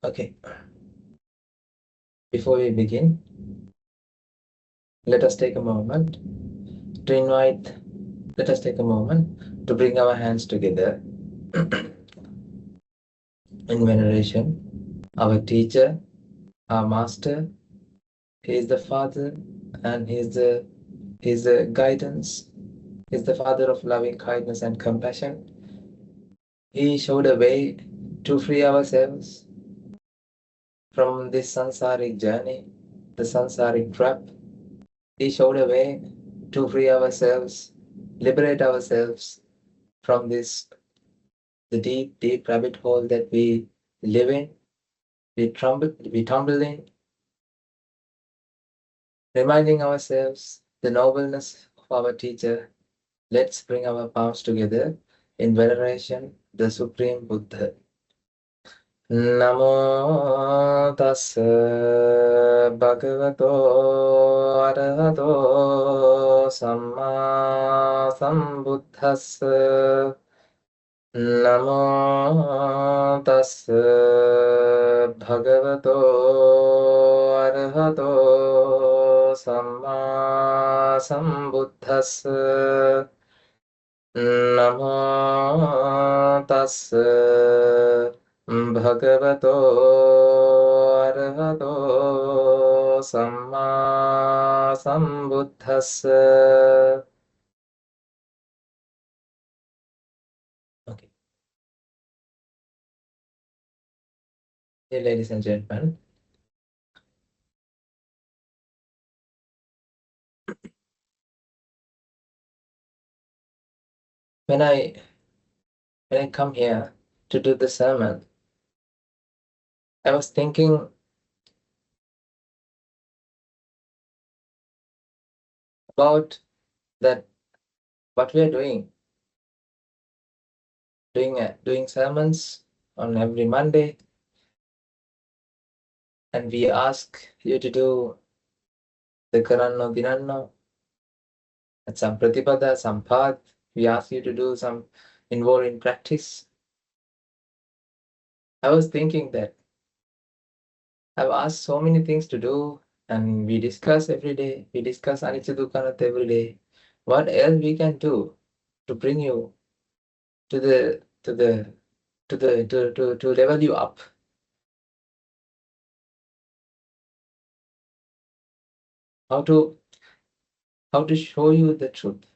Okay, before we begin, let us take a moment to invite, let us take a moment to bring our hands together in veneration. Our teacher, our master, he is the Father and he is the guidance. He is the Father of loving kindness and compassion. He showed a way to free ourselves from this samsaric journey, the samsaric trap. He showed a way to free ourselves, liberate ourselves from this, the deep, deep rabbit hole that we live in, we tumble in, reminding ourselves the nobleness of our teacher. Let's bring our palms together in veneration, the Supreme Buddha. Namo tassa bhagavato arahato samma sambuddhassa. Namo tassa bhagavato arahato samma sambuddhassa. Namo tassa bhagavato arahato samma sambuddhassa. Okay. Dear ladies and gentlemen, when I come here to do the sermon, I was thinking about that what we are doing sermons on every Monday, and we ask you to do the Karanno Dinanno, and some Pratipada, some path. We ask you to do some involved in practice. I was thinking that I've asked so many things to do, and we discuss every day. We discuss Anicca Dukkha Anatta every day. What else we can do to bring you to level you up? How to show you the truth?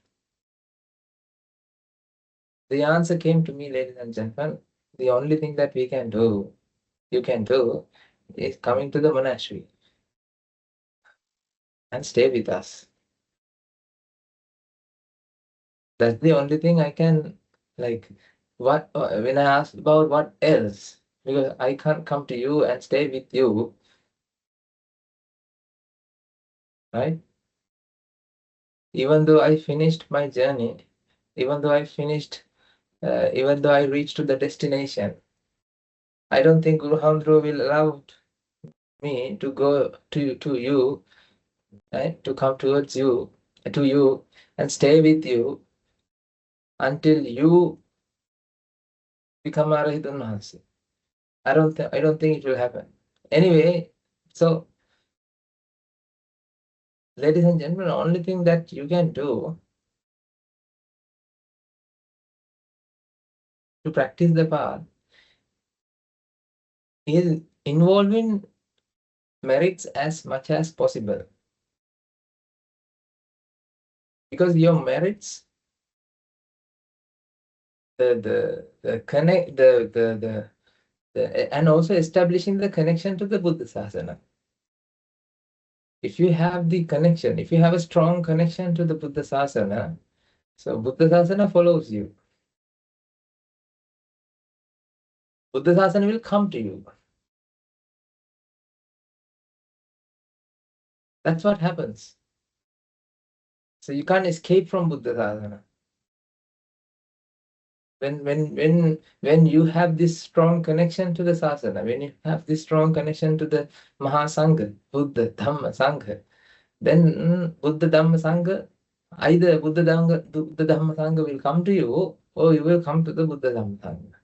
The answer came to me, ladies and gentlemen. The only thing that you can do, is coming to the monastery and stay with us. That's the only thing I can, like, when I asked about what else, because I can't come to you and stay with you, right? Even though I finished my journey, even though I reached to the destination, I don't think Guru Hamdro will allow me to go to you, right? To come towards you, and stay with you until you become Arahitun Mahansi. I don't think it will happen. Anyway, so ladies and gentlemen, the only thing that you can do to practice the path is involving merits as much as possible. Because your merits, and also establishing the connection to the Buddha Sasana. If you have the connection, if you have a strong connection to the Buddha Sasana, so Buddha Sasana follows you. Buddha Sasana will come to you. That's what happens. So you can't escape from Buddha Sasana. When you have this strong connection to the Sasana, when you have this strong connection to the Mahasangha, Buddha, Dhamma, Sangha, then Buddha, Dhamma, Sangha, either Buddha, Dhamma, Sangha will come to you, or you will come to the Buddha, Dhamma, Sangha.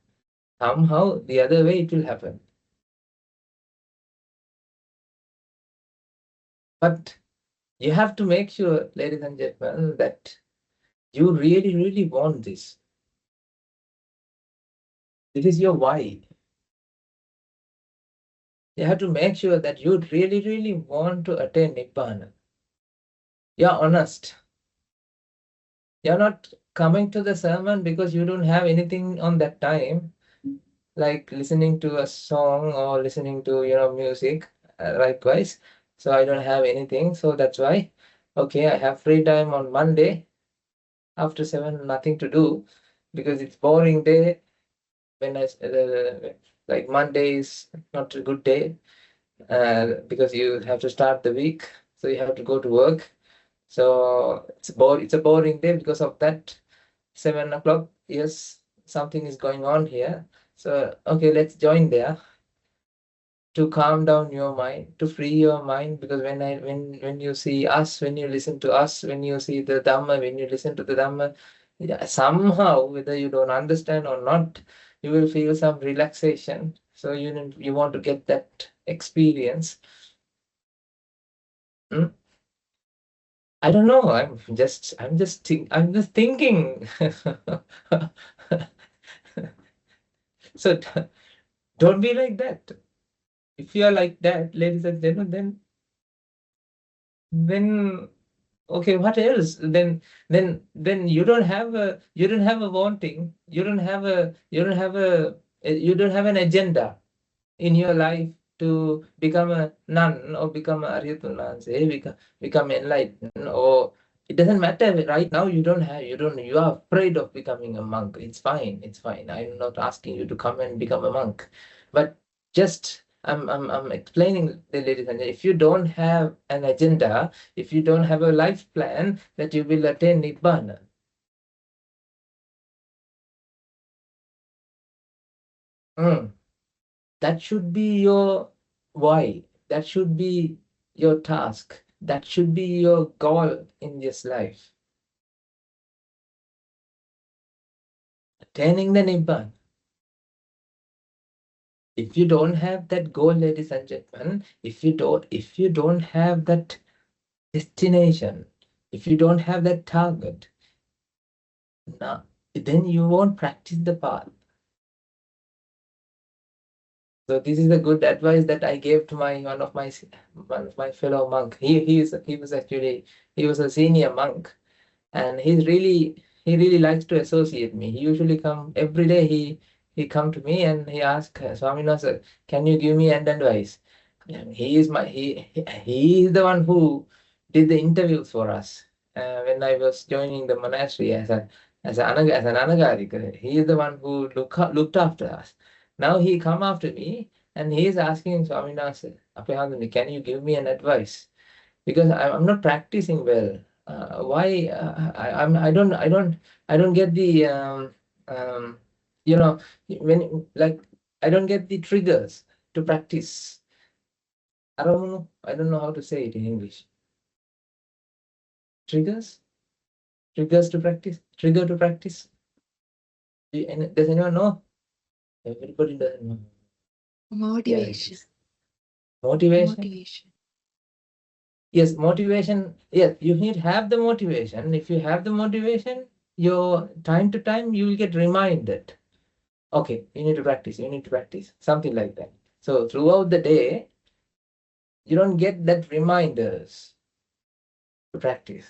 Somehow, the other way it will happen. But you have to make sure, ladies and gentlemen, that you really, really want this. This is your why. You have to make sure that you really, really want to attain Nibbana. You're honest. You're not coming to the sermon because you don't have anything on that time, like listening to a song or listening to music. Likewise, so I don't have anything, so that's why. Okay, I have free time on Monday after 7, nothing to do because it's boring day. When like Monday is not a good day because you have to start the week, so you have to go to work. So it's a boring day because of that. 7 o'clock, yes, something is going on here. So okay, let's join there to calm down your mind, to free your mind. Because when you see us, when you listen to us, when you see the Dhamma, when you listen to the Dhamma, yeah, somehow, whether you don't understand or not, you will feel some relaxation. So you want to get that experience. Hmm? I don't know. I'm just thinking. So don't be like that. If you are like that, ladies and gentlemen, then okay, what else? Then you don't have a wanting. You don't have an agenda in your life to become a nun or become a Aryatul say become enlightened, or it doesn't matter right now. You are afraid of becoming a monk. It's fine. It's fine. I'm not asking you to come and become a monk, but just I'm explaining the ladies and if you don't have an agenda, if you don't have a life plan that you will attain Nibbana. That should be your why. That should be your task. That should be your goal in this life. Attaining the Nibbana. If you don't have that goal, ladies and gentlemen, if you don't have that destination, if you don't have that target, no, then you won't practice the path. So this is a good advice that I gave to one of my fellow monk. He was a senior monk, and he really likes to associate me. He usually come every day. He come to me and he ask Swaminathan, can you give me an advice? And he is the one who did the interviews for us when I was joining the monastery as an anagarika. He is the one who looked after us. Now he come after me and he is asking Swaminathan, Apehāndani, can you give me an advice? Because I'm not practicing well. Why I don't get the um, you know when like I don't get the triggers to practice. I don't know how to say it in English. Triggers? Triggers to practice? Trigger to practice? Does anyone know? Everybody doesn't know. Motivation. Motivation? Yes, motivation. Yes, you need to have the motivation. If you have the motivation, your time to time you will get reminded. Okay, you need to practice. You need to practice. Something like that. So throughout the day, you don't get that reminders to practice.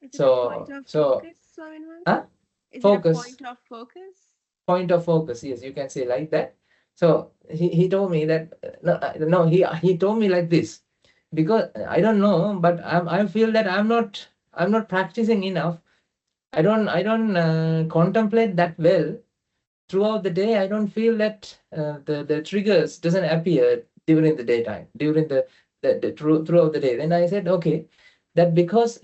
Is it So a point of so focus, Swaminathan? huh? Is it a Focus. point of focus? Point of focus. Yes, you can say like that. So he told me that no, he told me like this, because I don't know, but I feel that I'm not practicing enough. I don't contemplate that well throughout the day. I don't feel that the triggers doesn't appear during the daytime, during throughout the day. Then I said, okay, that because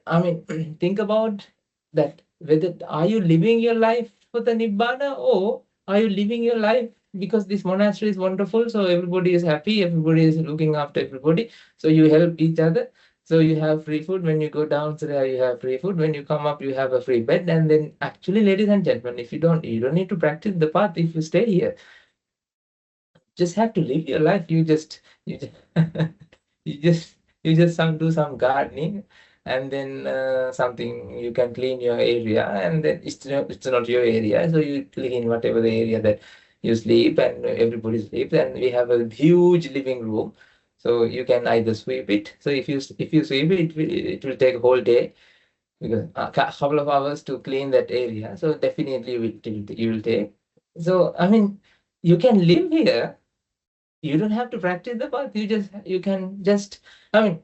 I mean, think about that. Whether are you living your life for the Nibbana, or are you living your life because this monastery is wonderful, so everybody is happy, everybody is looking after everybody, so you help each other. So you have free food when you go down so there, you have free food. When you come up, you have a free bed. And then actually, ladies and gentlemen, if you don't need to practice the path if you stay here. Just have to live your life. You just You just do some gardening, and then something you can clean your area, and then it's not your area, so you clean whatever the area that you sleep and everybody sleeps, and we have a huge living room, so you can either sweep it. So if you sweep it, it will take a whole day, because a couple of hours to clean that area. So definitely you will take. So I mean, you can live here. You don't have to practice the path. You can just, I mean,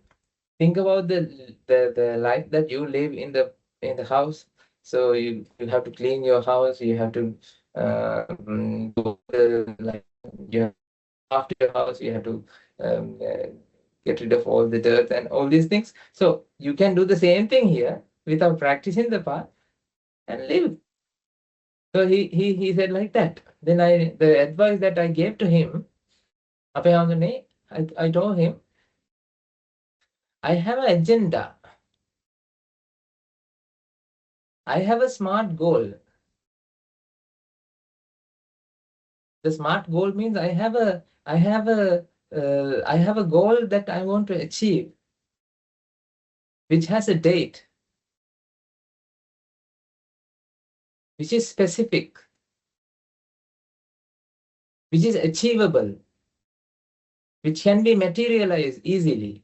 think about the life that you live in the house. So you have to clean your house. You have to do like you have, after your house you have to um, uh, get rid of all the dirt and all these things. So you can do the same thing here without practicing the path and live. So he said like that. Then the advice that I gave to him, I told him, I have an agenda. I have a smart goal. The smart goal means I have a goal that I want to achieve, which has a date, which is specific, which is achievable, which can be materialized easily.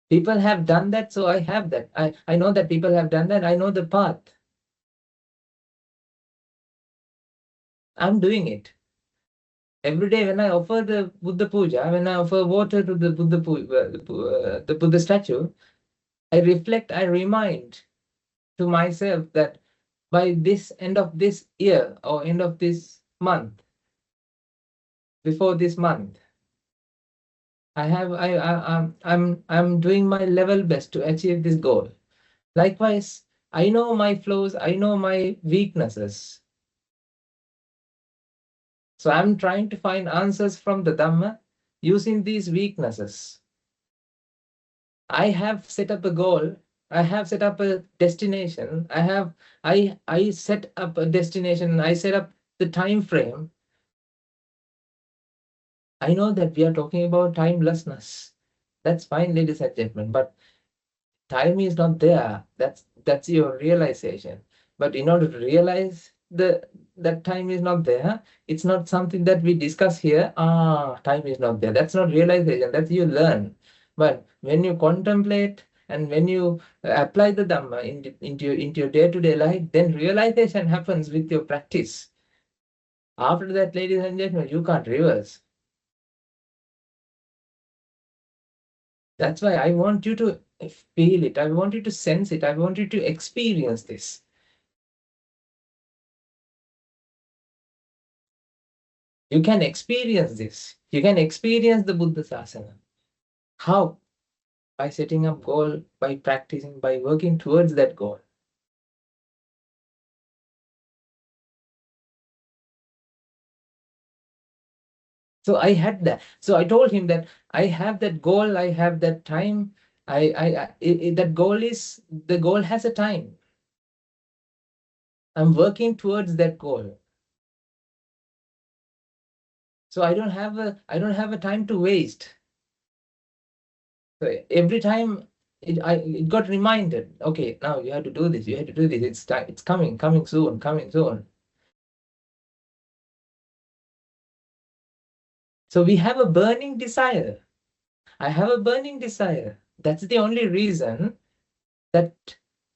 People have done that, so I have that. I know that people have done that. I know the path. I'm doing it. Every day when I offer the Buddha Puja, when I offer water to the the Buddha statue, I reflect, I remind to myself that by this end of this year or end of this month, before this month, I'm doing my level best to achieve this goal. Likewise, I know my flaws, I know my weaknesses. So I'm trying to find answers from the Dhamma using these weaknesses. I have set up a goal. I have set up a destination. I set up a destination. I set up the time frame. I know that we are talking about timelessness. That's fine, ladies and gentlemen, but time is not there. That's your realization. But in order to realize that time is not there, it's not something that we discuss here. Time is not there. That's not realization. That's you learn. But when you contemplate and when you apply the Dhamma into your day-to-day life, then realization happens with your practice. After that, ladies and gentlemen, you can't reverse. That's why I want you to feel it. I want you to sense it. I want you to experience this. You can experience this. You can experience the Buddha Sasana. How? By setting up goal, by practicing, by working towards that goal. So I had that. So I told him that I have that goal. I have that time. That goal is, the goal has a time. I'm working towards that goal. So I don't have a time to waste. So every time it got reminded, okay, now you have to do this, you have to do this, it's coming soon, coming soon. So we have a burning desire. I have a burning desire. That's the only reason that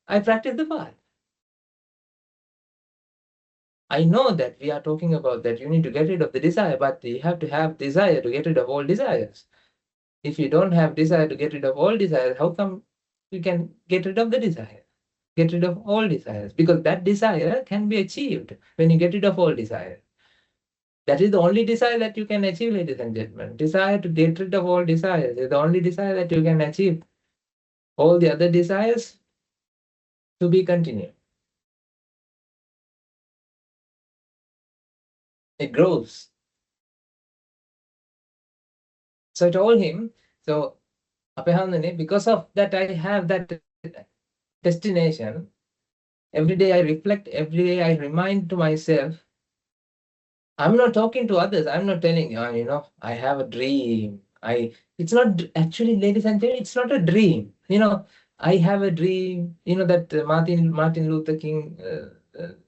I practice the path. I know that we are talking about that you need to get rid of the desire, but you have to have desire to get rid of all desires. If you don't have desire to get rid of all desires, how come you can get rid of the desire? Get rid of all desires, because that desire can be achieved when you get rid of all desire. That is the only desire that you can achieve, ladies and gentlemen. Desire to get rid of all desires is the only desire that you can achieve. All the other desires to be continued. It grows. So I told him, so because of that, I have that destination. Every day I reflect, every day I remind to myself. I'm not talking to others. I'm not telling you, I have a dream. It's not actually, ladies and gentlemen, it's not a dream. I have a dream. That Martin Luther King,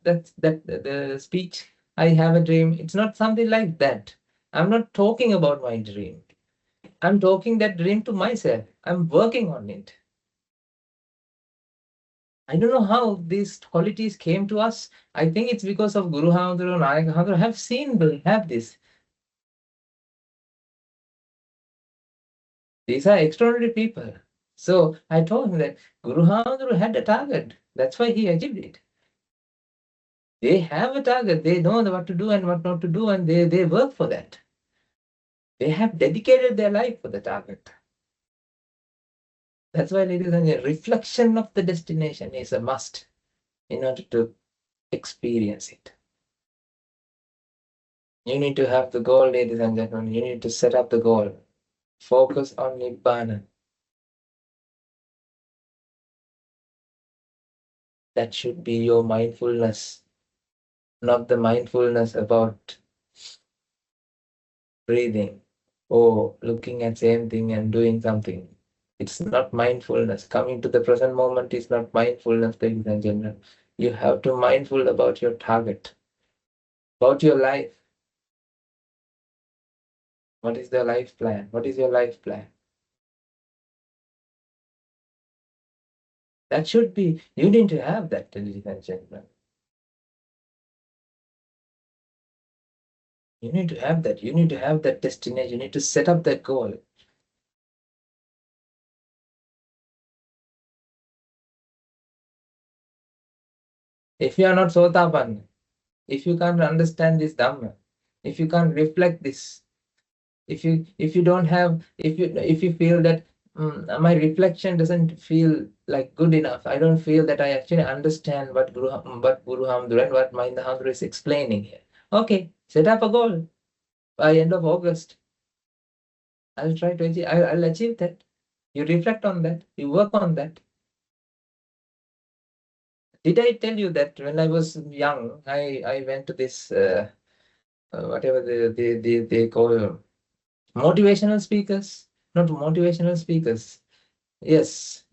the speech. I have a dream. It's not something like that. I'm not talking about my dream. I'm talking that dream to myself. I'm working on it. I don't know how these qualities came to us. I think it's because of Guru Hamdru and Nayak have seen, have this. These are extraordinary people. So I told him that Guru Hamdru had a target. That's why he achieved it. They have a target. They know what to do and what not to do, and they work for that. They have dedicated their life for the target. That's why, ladies and gentlemen, reflection of the destination is a must in order to experience it. You need to have the goal, ladies and gentlemen. You need to set up the goal. Focus on Nibbana. That should be your mindfulness, not the mindfulness about breathing or looking at same thing and doing something. It's not mindfulness. Coming to the present moment is not mindfulness, ladies and gentlemen. You have to mindful about your target, about your life. What is the life plan? What is your life plan? That should be, you need to have that, ladies and gentlemen. You need to have that. You need to have that destination. You need to set up that goal. If you are not Sotapanna, if you can't understand this Dhamma, if you can't reflect this, if you don't have, if you feel that my reflection doesn't feel like good enough, I don't feel that I actually understand what Guru Hamdru and what Mind Hamdru is explaining here. Okay, set up a goal. By end of August, I'll try to achieve. I'll achieve that. You reflect on that. You work on that. Did I tell you that when I was young, I went to this whatever they call motivational speakers, not motivational speakers. Yes,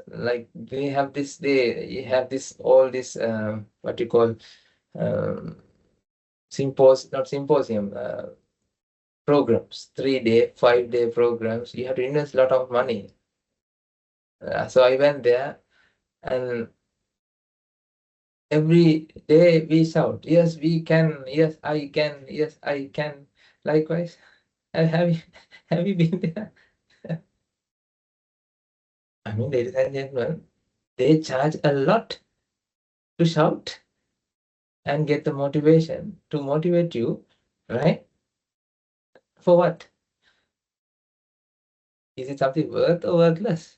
like they have this. They have this all this what you call not symposium programs, 3-day, 5-day programs. You have to invest a lot of money. So I went there, and every day we shout, "Yes, we can. Yes, I can. Yes, I can." Likewise, have you have you been there? I mean, ladies and gentlemen, they charge a lot to shout and get the motivation to motivate you, right? For what? Is it something worth or worthless?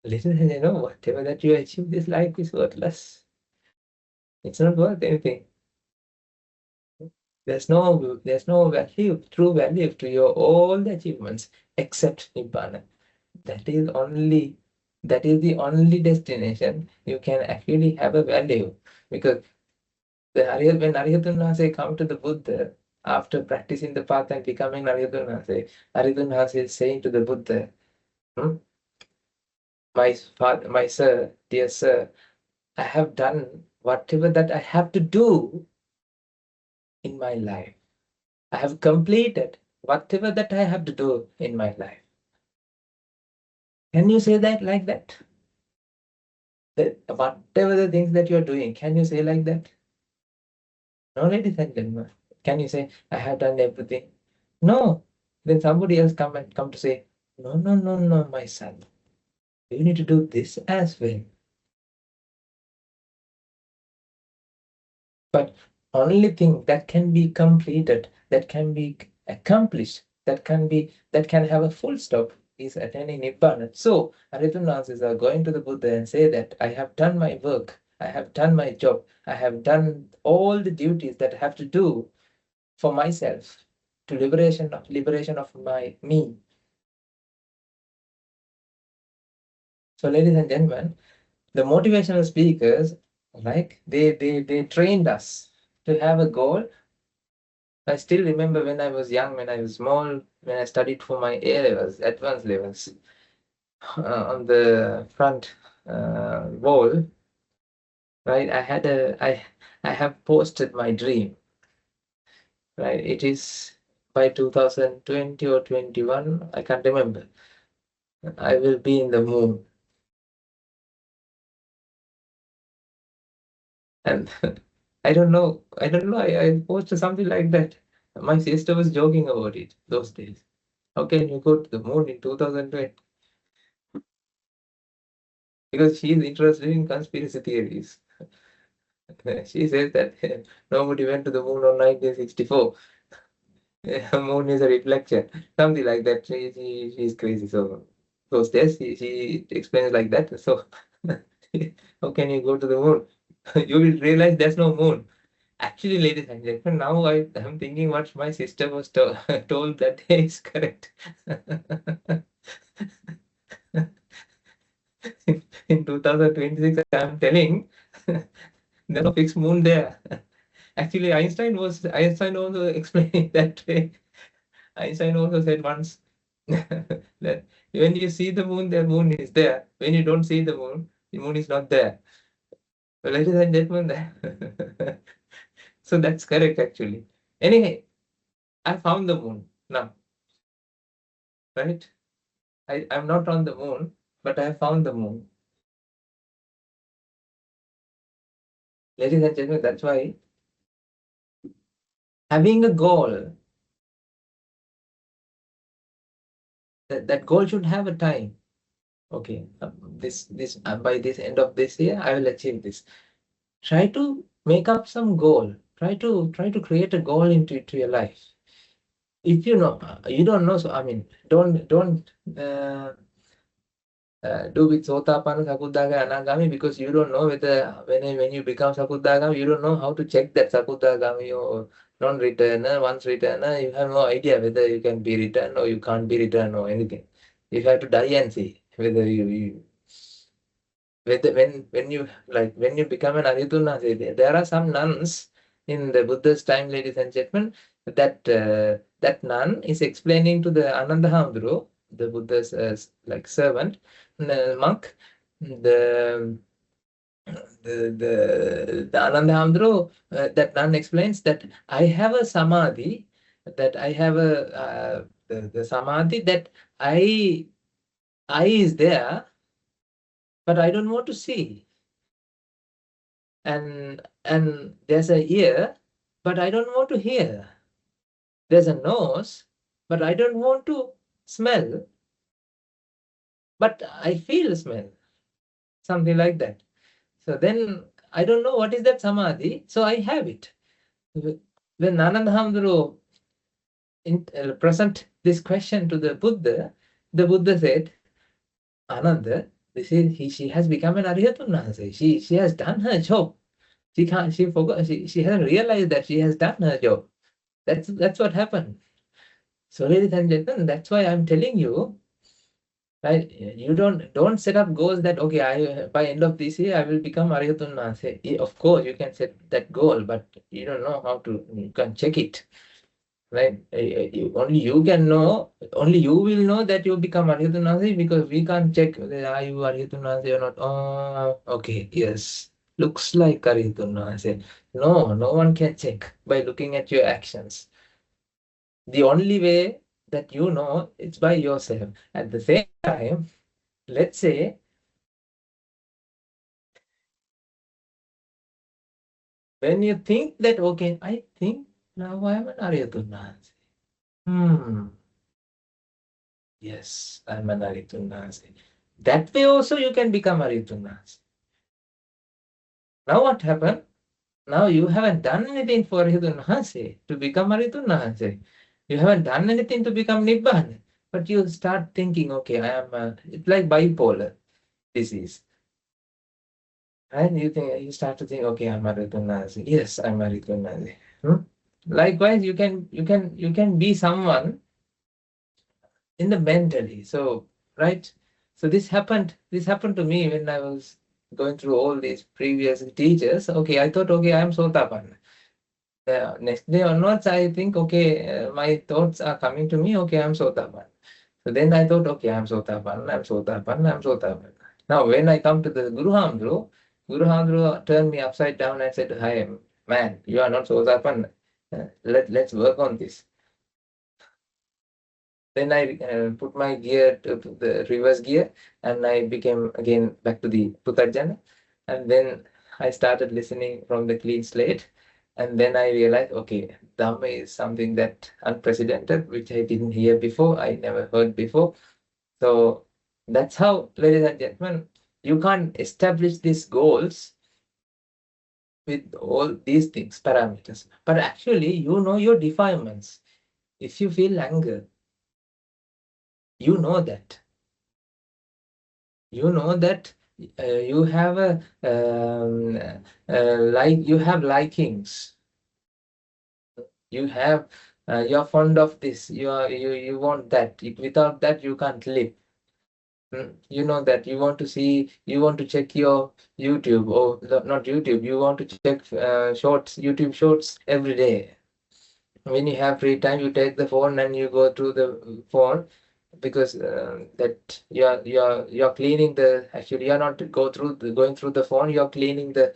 Ladies and gentlemen, whatever that you achieve this life is worthless. It's not worth anything. There's no value, true value to your all the achievements except Nibbana. That is the only destination you can actually have a value. Because when Arihantun Vahase come to the Buddha after practicing the path and becoming Arihantun Vahase is saying to the Buddha, my father, my sir, dear sir, I have done whatever that I have to do in my life. I have completed whatever that I have to do in my life. Can you say that like that? That whatever the things that you're doing, can you say like that? No, ladies and gentlemen. Can you say, I have done everything? No. Then somebody else come to say, no, no, no, no, my son. You need to do this as well. But only thing that can be completed, that can be accomplished, that can have a full stop is attaining Nibbana. So Aripunasis are going to the Buddha and say that I have done my work, I have done my job, I have done all the duties that I have to do for myself to liberation of me. So ladies and gentlemen, the motivational speakers, like they trained us to have a goal, I still remember when I was young, when I was small, when I studied for my A levels, advanced levels, on the front wall, right? I have posted my dream, right? It is by 2020 or 21, I can't remember. I will be in the moon. And I don't know, I posted something like that. My sister was joking about it those days. How can you go to the moon in 2020? Because she is interested in conspiracy theories. She says that nobody went to the moon on 1964. Moon is a reflection, something like that. She's crazy. So those days she explains like that. So how can you go to the moon? You will realize there's no moon. Actually, ladies and gentlemen, now I am thinking what my sister was told that day is correct. In 2026, I am telling there's no fixed moon there. Actually, Einstein also explained that way. Einstein also said once that when you see the moon is there. When you don't see the moon is not there. So, ladies and gentlemen, so that's correct actually. Anyway, I found the moon now, right? I'm not on the moon, but I found the moon. Ladies and gentlemen, that's why having a goal, that goal should have a time. Okay, by this end of this year, I will achieve this. Try to make up some goal. Try to create a goal into your life. If you don't know, so I mean, don't do with Sotapanna, Sakuddaga, Anagami, because you don't know whether when you become Sakudagami, you don't know how to check that Sakudagami or non-returner, once returner, you have no idea whether you can be returned or you can't be returned or anything. You have to die and see whether when you become an Ariyatunna, there are some nuns in the Buddha's time, ladies and gentlemen, that nun is explaining to the Ananda Hamdru, the Buddha's servant, monk, the Ananda Hamdru, that nun explains that I have a samadhi, that I have the samadhi that I is there, but I don't want to see. And there's a ear, but I don't want to hear. There's a nose, but I don't want to smell, but I feel smell. Something like that. So then I don't know what is that samadhi, so I have it. When Ananda Hamdru present this question to the Buddha said, Ananda, she has become an Ariyatunna. She has done her job. She hasn't realized that she has done her job. That's what happened. So ladies and gentlemen, that's why I'm telling you, right? You don't set up goals that okay, by end of this year I will become Ariyatunna. Of course you can set that goal, but you don't know how to, you can check it, right? Only you will know that you become Ariyatunna, because we can't check whether are you Ariyatunna or not. Oh, okay, yes, looks like Ariyatunna. No one can check by looking at your actions. The only way that you know it's by yourself. At the same time, let's say when you think that okay, I think now I am an Ariyatunna. Yes, I'm an Ariyatunna. That way also you can become Ariyatunna. Now what happened? Now you haven't done anything for Ariyatunna to become Ariyatunna. You haven't done anything to become Nibbana. But you start thinking, okay, it's like bipolar disease. And you start to think, okay, I'm Ariyatunna. Yes, I'm Ariyatunna. Likewise, you can be someone in the mentally. So, right? So this happened to me when I was going through all these previous teachers. Okay, I thought, okay, I'm Sotapanna. next day onwards, I think, okay, my thoughts are coming to me, okay, I'm Sotapanna. So then I thought, okay, I'm Sotapanna, I'm Sotapanna, I'm Sotapanna. Now, when I come to the Guru Hamdru turned me upside down and said, hi, man, you are not Sotapanna. Let's work on this. Then I put my gear to the reverse gear, and I became again back to the Putarjana. And then I started listening from the clean slate. And then I realized, okay, Dhamma is something that unprecedented, which I didn't hear before, I never heard before. So that's how, ladies and gentlemen, you can't establish these goals with all these things, parameters. But actually, you know your defilements. If you feel anger, you know that. You know that you have a you have likings. You have you're fond of this. You want that. Without that, you can't live. You know that you want to see, you want to check your YouTube, or not YouTube, you want to check shorts, YouTube shorts every day. When you have free time, you take the phone and you go through the phone, because that you're cleaning the, actually you're not going through the phone, you're cleaning the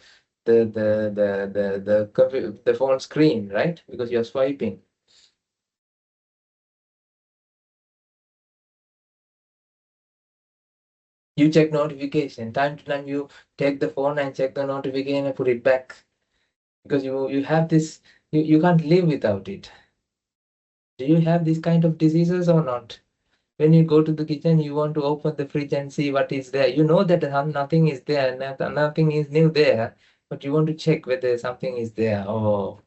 phone screen, right? Because you're swiping. You check notification. Time to time you take the phone and check the notification and put it back. Because you have this, you can't live without it. Do you have this kind of diseases or not? When you go to the kitchen, you want to open the fridge and see what is there. You know that nothing is there, nothing is new there, but you want to check whether something is there. Oh.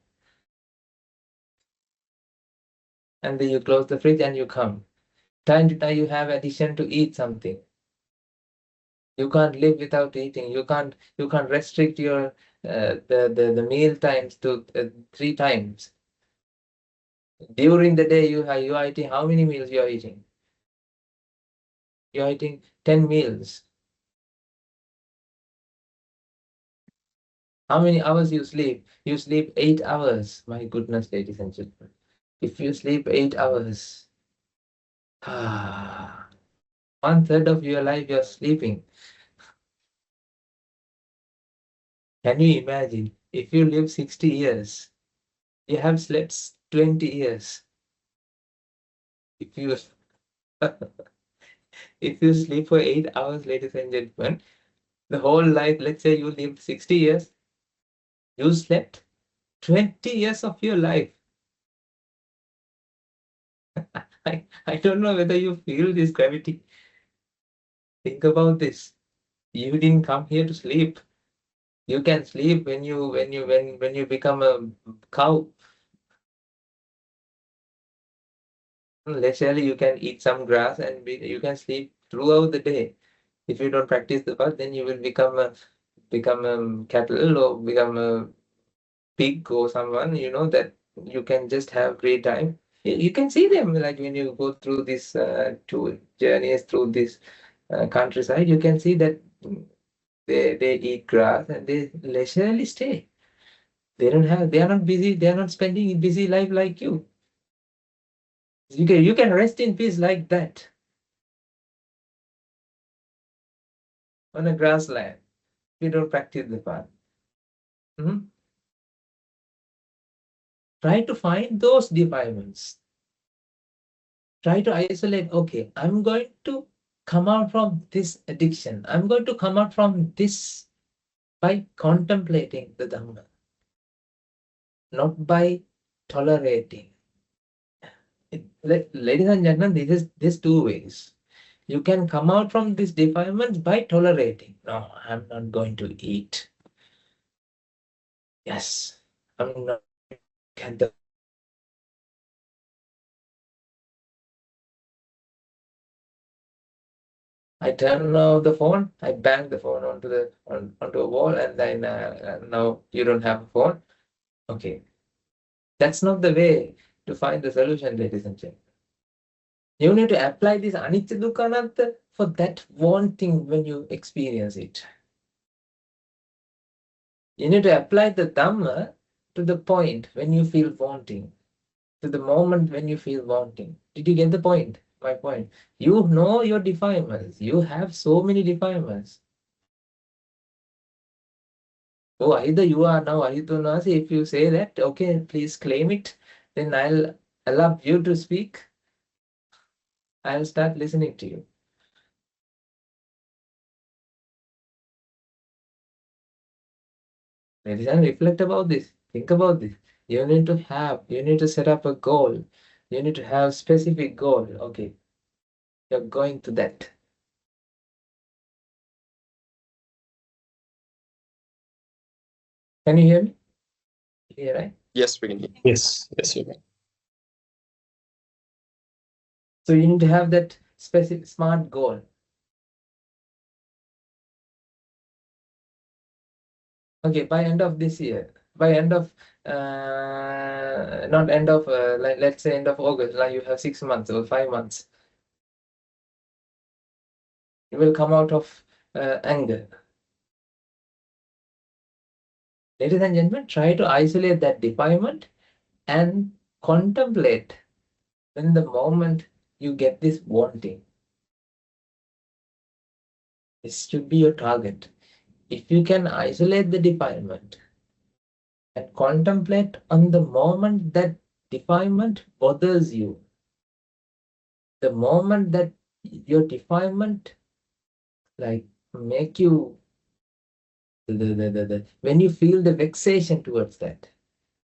And then you close the fridge and you come. Time to time you have addition to eat something. You can't live without eating. You can't restrict your the meal times to 3 times. During the day you are eating, how many meals you are eating? You are eating 10 meals. How many hours you sleep? You sleep 8 hours. My goodness, ladies and gentlemen. If you sleep 8 hours, 1/3 of your life you're sleeping. Can you imagine? If you live 60 years, you have slept 20 years. If you if you sleep for 8 hours, ladies and gentlemen, the whole life, let's say you lived 60 years, you slept 20 years of your life. I don't know whether you feel this gravity. Think about this. You didn't come here to sleep. You can sleep when you become a cow. Leisurely, you can eat some grass and you can sleep throughout the day. If you don't practice the path, then you will become a cattle or become a pig or someone. You know that you can just have great time. You can see them, like when you go through this two journeys through this countryside. You can see that they eat grass and they leisurely stay. They are not busy. They are not spending a busy life like you. You can rest in peace like that on a grassland. You don't practice the path. Try to find those defilements. Try to isolate. Okay, I'm going to come out from this addiction. I'm going to come out from this by contemplating the Dhamma, not by tolerating. Ladies and gentlemen, there's 2 ways. You can come out from these defilements by tolerating. No, I'm not going to eat. Yes, I'm not. I turn off the phone. I bang the phone onto a wall, and then now you don't have a phone. Okay, that's not the way to find the solution, ladies and gentlemen. You need to apply this anicca dukkha anatta for that one thing when you experience it. You need to apply the Dhamma to the point when you feel wanting, to the moment when you feel wanting. Did you get the point? My point. You know your defilements. You have so many defilements. Oh, either you are now Ahitunas. If you say that, okay, please claim it. Then I'll allow you to speak. I'll start listening to you. Ladies and reflect about this. Think about this. You need to set up a goal. You need to have specific goal. Okay, you're going to that. Can you hear me? Yeah, right? Yes, we can hear. Yes, yes, you can. So you need to have that specific smart goal. Okay, by end of this year, by end of not end of like let's say end of August, like you have 6 months or 5 months. You will come out of anger. Ladies and gentlemen, try to isolate that defilement and contemplate when the moment you get this wanting. This should be your target. If you can isolate the defilement and contemplate on the moment that defilement bothers you, the moment that your defilement like make you when you feel the vexation towards that,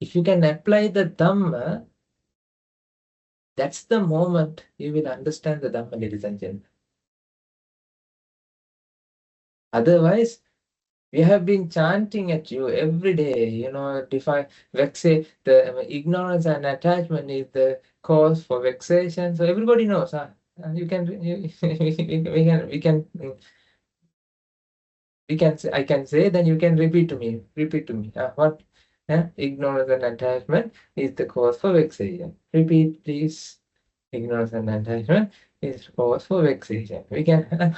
if you can apply the Dhamma, that's the moment you will understand the Dhamma, ladies and gentlemen. Otherwise, we have been chanting at you every day, you know, vexe, the ignorance and attachment is the cause for vexation. So everybody knows, huh? We can say, I can say, then you can repeat to me. Repeat to me. What? Ignorance and attachment is the cause for vexation. Repeat, please. Ignorance and attachment is the cause for vexation. We can,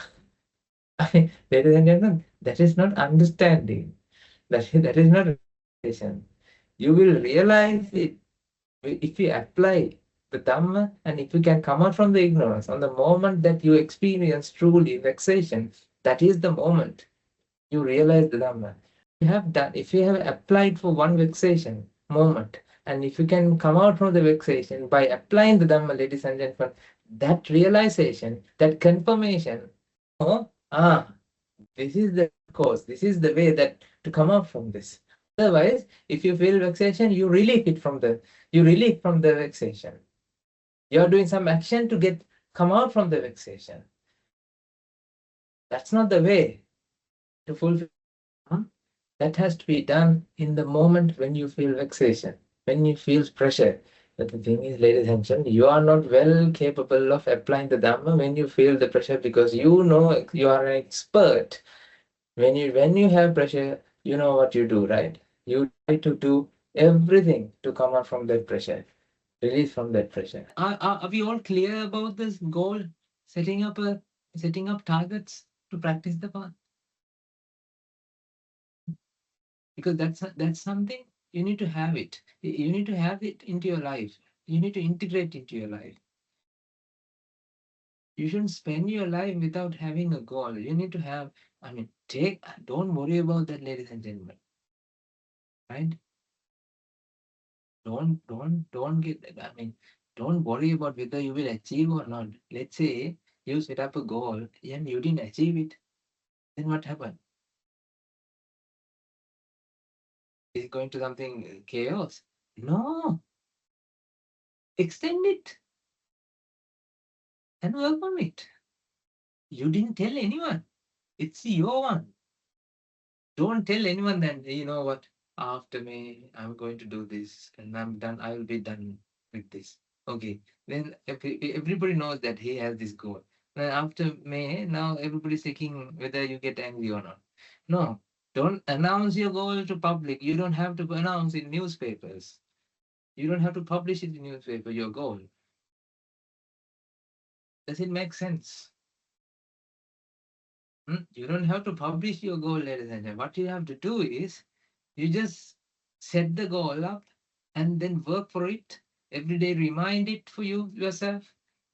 ladies and gentlemen, that is not understanding. That is not vexation. You will realize it if you apply the Dhamma and if you can come out from the ignorance on the moment that you experience truly vexation. That is the moment you realize the Dhamma. If you have applied for one vexation moment, and if you can come out from the vexation by applying the Dhamma, ladies and gentlemen, that realization, that confirmation, this is the cause, this is the way that to come out from this. Otherwise, if you feel vexation, you relieve from the vexation. You are doing some action to come out from the vexation. That's not the way to fulfill. That has to be done in the moment when you feel vexation, when you feel pressure. But the thing is, ladies and gentlemen, you are not well capable of applying the Dhamma when you feel the pressure, because you know you are an expert. When you have pressure, you know what you do, right? You try to do everything to come out from that pressure, release from that pressure. Are we all clear about this goal? Setting up targets to practice the path. Because that's something you need to have it. You need to have it into your life. You need to integrate into your life. You shouldn't spend your life without having a goal. You need to have, don't worry about that, ladies and gentlemen. Right? Don't worry about whether you will achieve or not. Let's say you set up a goal and you didn't achieve it. Then what happened? Is it going to something chaos? No. Extend it and work on it. You didn't tell anyone. It's your one. Don't tell anyone that, you know what, after May, I'm going to do this and I'm done. I will be done with this. Okay. Then everybody knows that he has this goal. Then after May, now everybody's thinking whether you get angry or not. No, don't announce your goal to public. You don't have to announce in newspapers. You don't have to publish it in newspaper, your goal. Does it make sense? You don't have to publish your goal, ladies and gentlemen. What you have to do is, you just set the goal up and then work for it. Every day remind it for yourself.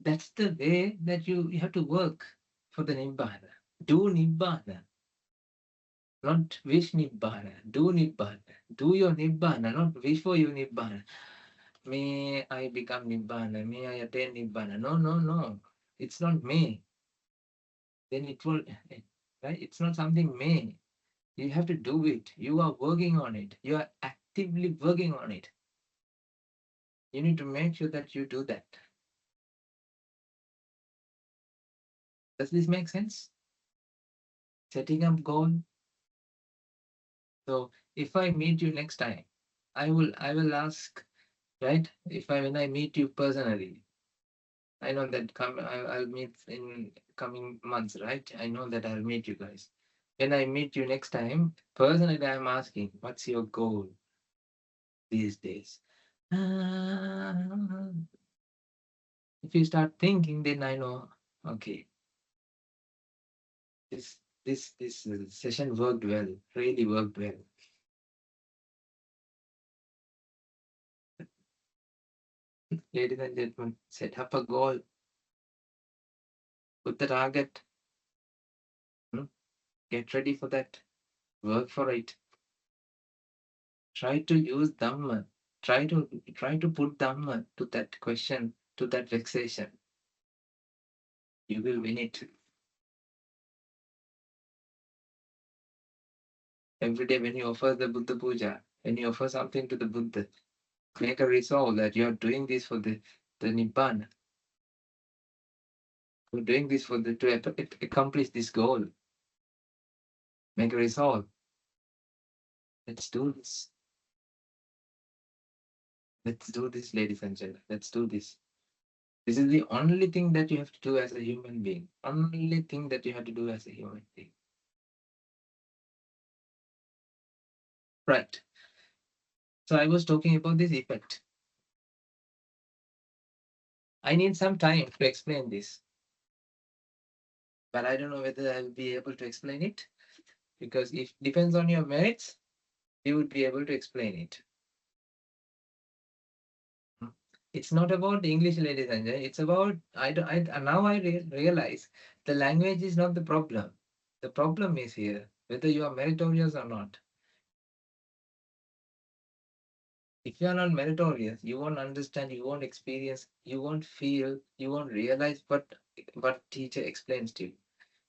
That's the way that you have to work for the Nibbana. Do Nibbana, not wish Nibbana. Do Nibbana. Do your Nibbana, not wish for your Nibbana. May I become Nibbana? May I attain Nibbana? No, no, no. It's not may. Then it will, right? It's not something may. You have to do it. You are working on it. You are actively working on it. You need to make sure that you do that. Does this make sense? Setting up goal. So if I meet you next time, I will ask, right? When I meet you personally, I know that I'll meet in coming months, right? I know that I'll meet you guys. When I meet you next time, personally, I'm asking, what's your goal these days? If you start thinking, then I know, okay, this session worked well, really worked well. Ladies and gentlemen, set up a goal, put the target, get ready for that, work for it. Try to use Dhamma. Try to put Dhamma to that question, to that vexation. You will win it. Every day when you offer the Buddha Puja, when you offer something to the Buddha, make a resolve that you are doing this for the Nibbana. You're doing this for to accomplish this goal. Make a resolve. Let's do this. Let's do this, ladies and gentlemen. Let's do this. This is the only thing that you have to do as a human being. Only thing that you have to do as a human being. Right. So I was talking about this effect. I need some time to explain this. But I don't know whether I will be able to explain it. Because if it depends on your merits, you would be able to explain it. It's not about English, ladies and gentlemen. It's about, now I realize the language is not the problem. The problem is here, whether you are meritorious or not. If you are not meritorious, you won't understand, you won't experience, you won't feel, you won't realize what teacher explains to you.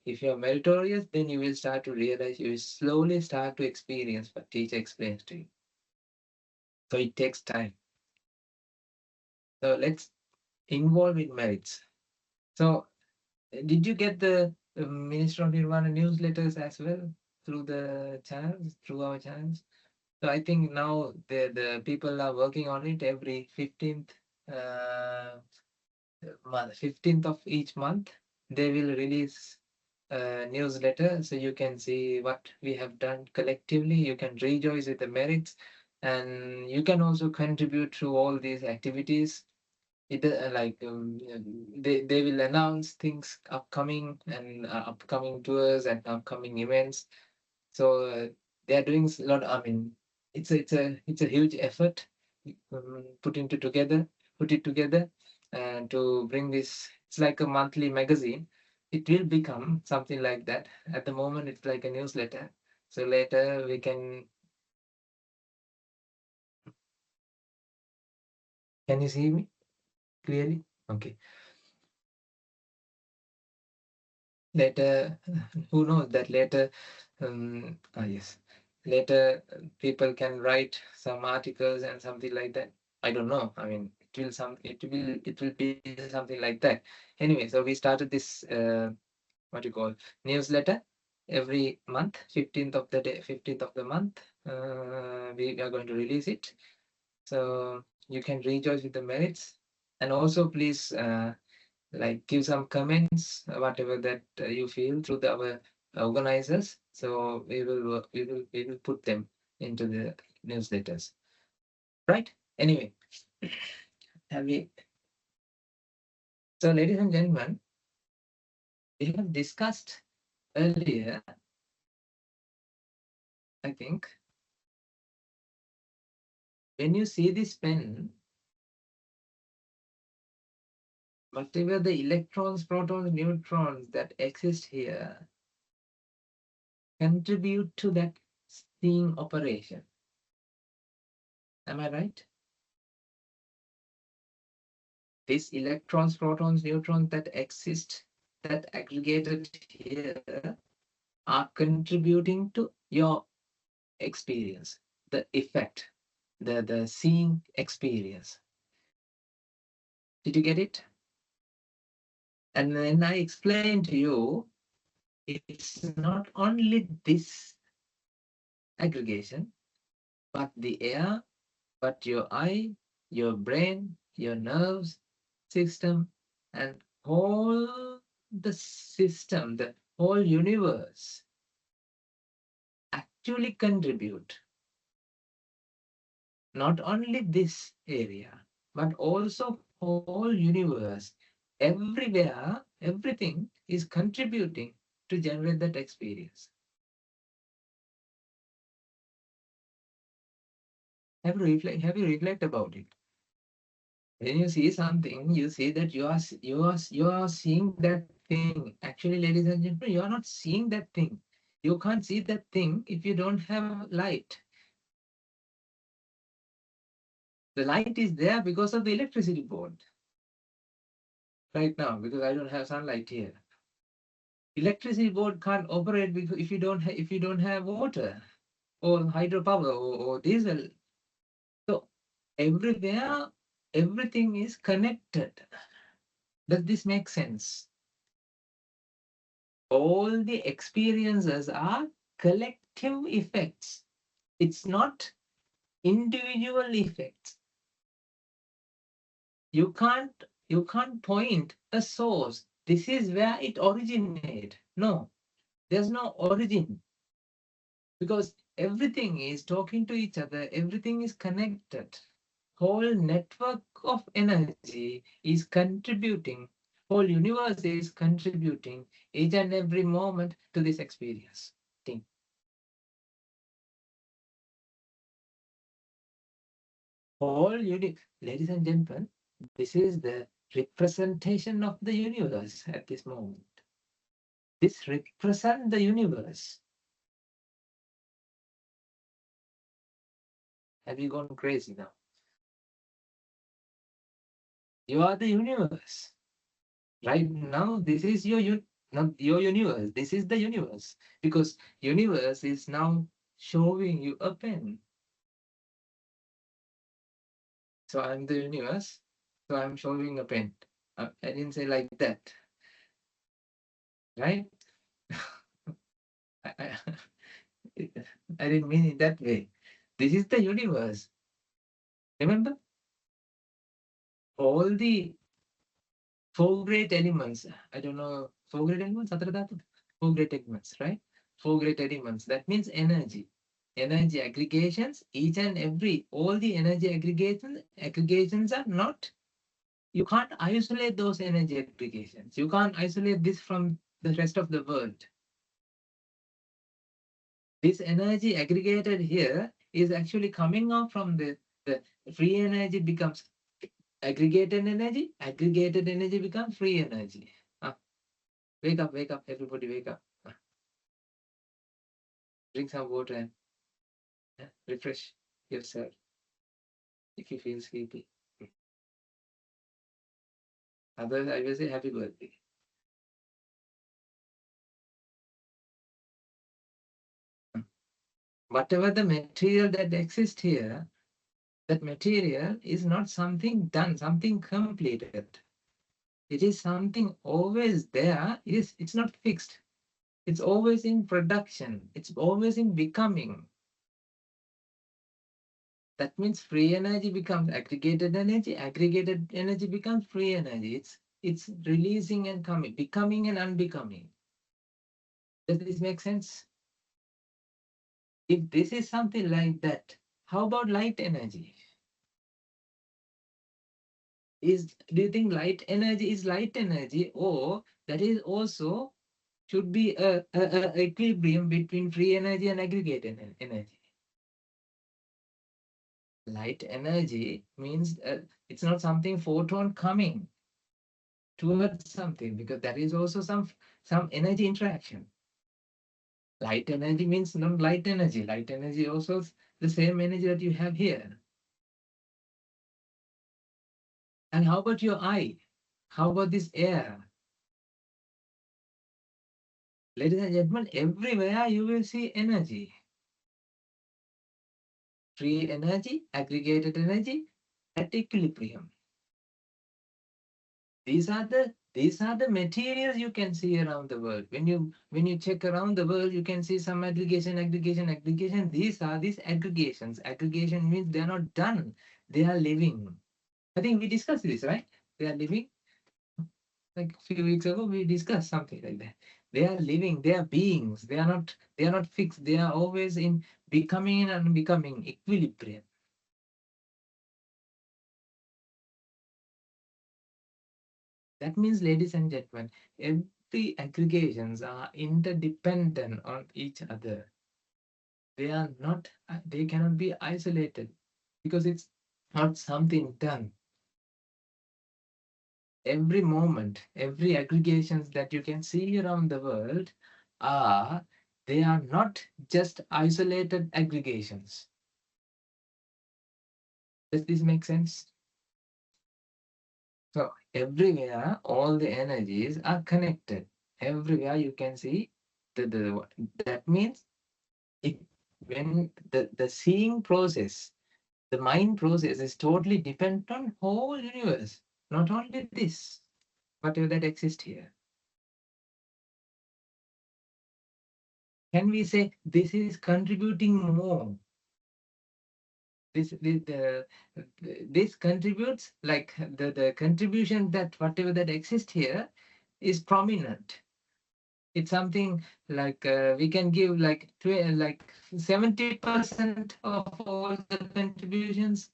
If you are meritorious, then you will start to realize, you will slowly start to experience what teacher explains to you. So it takes time. So let's involve in merits. So did you get the Minister of Nirvana newsletters as well through the channels, through our channels? So I think now the people are working on it every 15th month, 15th of each month. They will release a newsletter, so you can see what we have done collectively. You can rejoice with the merits, and you can also contribute to all these activities. They will announce things upcoming and upcoming tours and upcoming events. So they are doing a lot. I mean, it's a huge effort put it together, and to bring this. It's like a monthly magazine. It will become something like that. At the moment, it's like a newsletter. So later we can. Can you see me clearly? Okay. Later, who knows that later? Yes. Later, people can write some articles and something like that. I don't know. I mean, it will be something like that. Anyway, so we started this what you call newsletter every month, 15th of the month. We are going to release it. So you can rejoice with the merits, and also please like give some comments, whatever that you feel through our organizers. So we will put them into the newsletters. Right? Anyway, have we? So, ladies and gentlemen, we have discussed earlier, I think, When you see this pen, whatever the electrons, protons, neutrons that exist here contribute to that seeing operation. Am I right? These electrons, protons, neutrons that exist, that aggregated here, are contributing to your experience, the effect, the seeing experience. Did you get it? And then I explained to you, it's not only this aggregation, but the air, but your eye, your brain, your nerves system, and whole the system, the whole universe actually contribute. Not only this area, but also whole universe. Everywhere, everything is contributing to generate that experience. Have you reflect about it? When you see something, you see that you are seeing that thing. Actually, ladies and gentlemen, you are not seeing that thing. You can't see that thing if you don't have light. The light is there because of the electricity board. Right now, because I don't have sunlight here. Electricity board can't operate because if you don't have water or hydropower or diesel. So everywhere, everything is connected. Does this make sense? All the experiences are collective effects. It's not individual effects. You can't point a source. This is where it originated. No, there's no origin. Because everything is talking to each other, everything is connected. Whole network of energy is contributing, whole universe is contributing each and every moment to this experience. Thing. Ladies and gentlemen, this is the representation of the universe at this moment. This represents the universe. Have you gone crazy now? You are the universe. Right now, this is not your universe. This is the universe. Because universe is now showing you a pen. So I'm the universe. So I'm showing a pen. I didn't say like that. Right? I I didn't mean it that way. This is the universe. Remember? All the four great elements. I don't know. Four great elements? Four great elements, right? Four great elements. That means energy. Energy aggregations, each and every, all the energy aggregations are not, you can't isolate those energy aggregations. You can't isolate this from the rest of the world. This energy aggregated here is actually coming out from the free energy becomes aggregated energy becomes free energy. Wake up, everybody wake up. Drink some water and refresh yourself if you feel sleepy. Otherwise, I will say happy birthday. Whatever the material that exists here, that material is not something done, something completed. It is something always there. It's not fixed. It's always in production. It's always in becoming. That means free energy becomes aggregated energy becomes free energy. It's releasing and coming, becoming and unbecoming. Does this make sense? If this is something like that, how about light energy? Do you think light energy is light energy, or that is also should be a equilibrium between free energy and aggregate energy? Light energy means it's not something photon coming towards something, because that is also some energy interaction. Light energy means not light energy. Light energy also is the same energy that you have here. And how about your eye? How about this air? Ladies and gentlemen, everywhere you will see energy. Free energy, aggregated energy at equilibrium. These are the materials you can see around the world. When you check around the world, you can see some aggregation. These are these aggregations. Aggregation means they are not done. They are living. I think we discussed this, right? They are living. Like a few weeks ago, we discussed something like that. They are living. They are beings. They are not. They are not fixed. They are always in becoming and unbecoming equilibrium. That means, ladies and gentlemen, every aggregations are interdependent on each other. They are not. They cannot be isolated because it's not something done. Every moment, every aggregations that you can see around the world are, they are not just isolated aggregations. Does this make sense? So everywhere, all the energies are connected. Everywhere you can see that means it, when the seeing process, the mind process is totally dependent on whole universe, not only this, whatever that exists here. Can we say this is contributing more? This contributes, like the contribution that whatever that exists here is prominent. It's something like we can give like 70% of all the contributions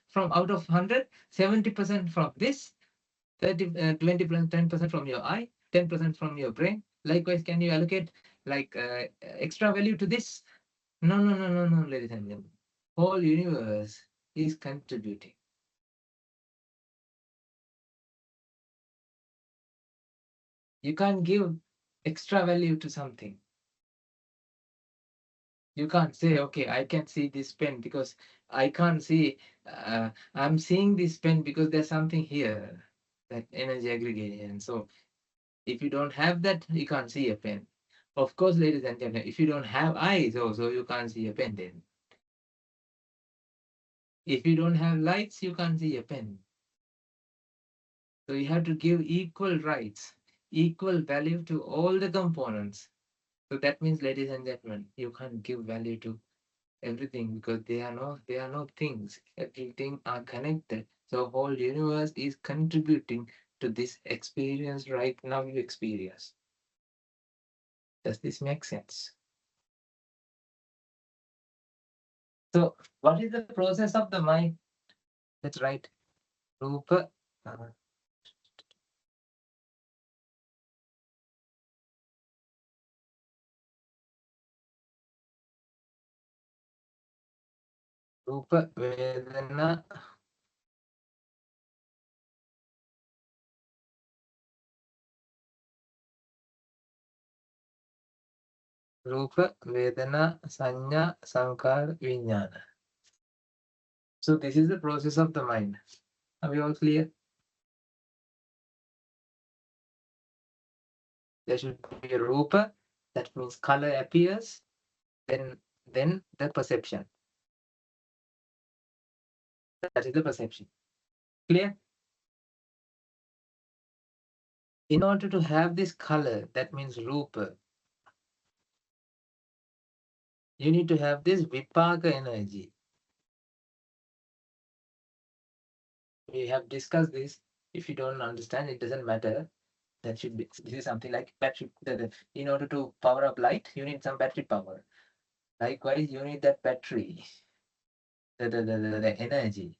from out of 100, 70% from this, 20%, 10% from your eye, 10% from your brain. Likewise, can you allocate like extra value to this? No, no, no, no, no, ladies and gentlemen. Whole universe is contributing. You can't give extra value to something. You can't say, okay, I can see this pen because I can't see, I'm seeing this pen because there's something here, that energy aggregation. So if you don't have that, you can't see a pen. Of course, ladies and gentlemen, if you don't have eyes also, you can't see a pen then. If you don't have lights, you can't see a pen. So you have to give equal rights, equal value to all the components. So that means, ladies and gentlemen, you can't give value to everything because they are not things. Everything are connected. So whole universe is contributing to this experience right now you experience. Does this make sense? So what is the process of the mind? That's right. Rupa. Rupa, Vedana, Rupa, Vedana, Sanya, Sankar, Vijnana. So this is the process of the mind. Are we all clear? There should be a Rupa, that means color appears, then the perception. That is the perception. Clear? In order to have this color, that means Rupa, you need to have this Vipaka energy. We have discussed this. If you don't understand, it doesn't matter. That should be, this is something like battery. In order to power up light, you need some battery power. Likewise, you need that battery, the energy.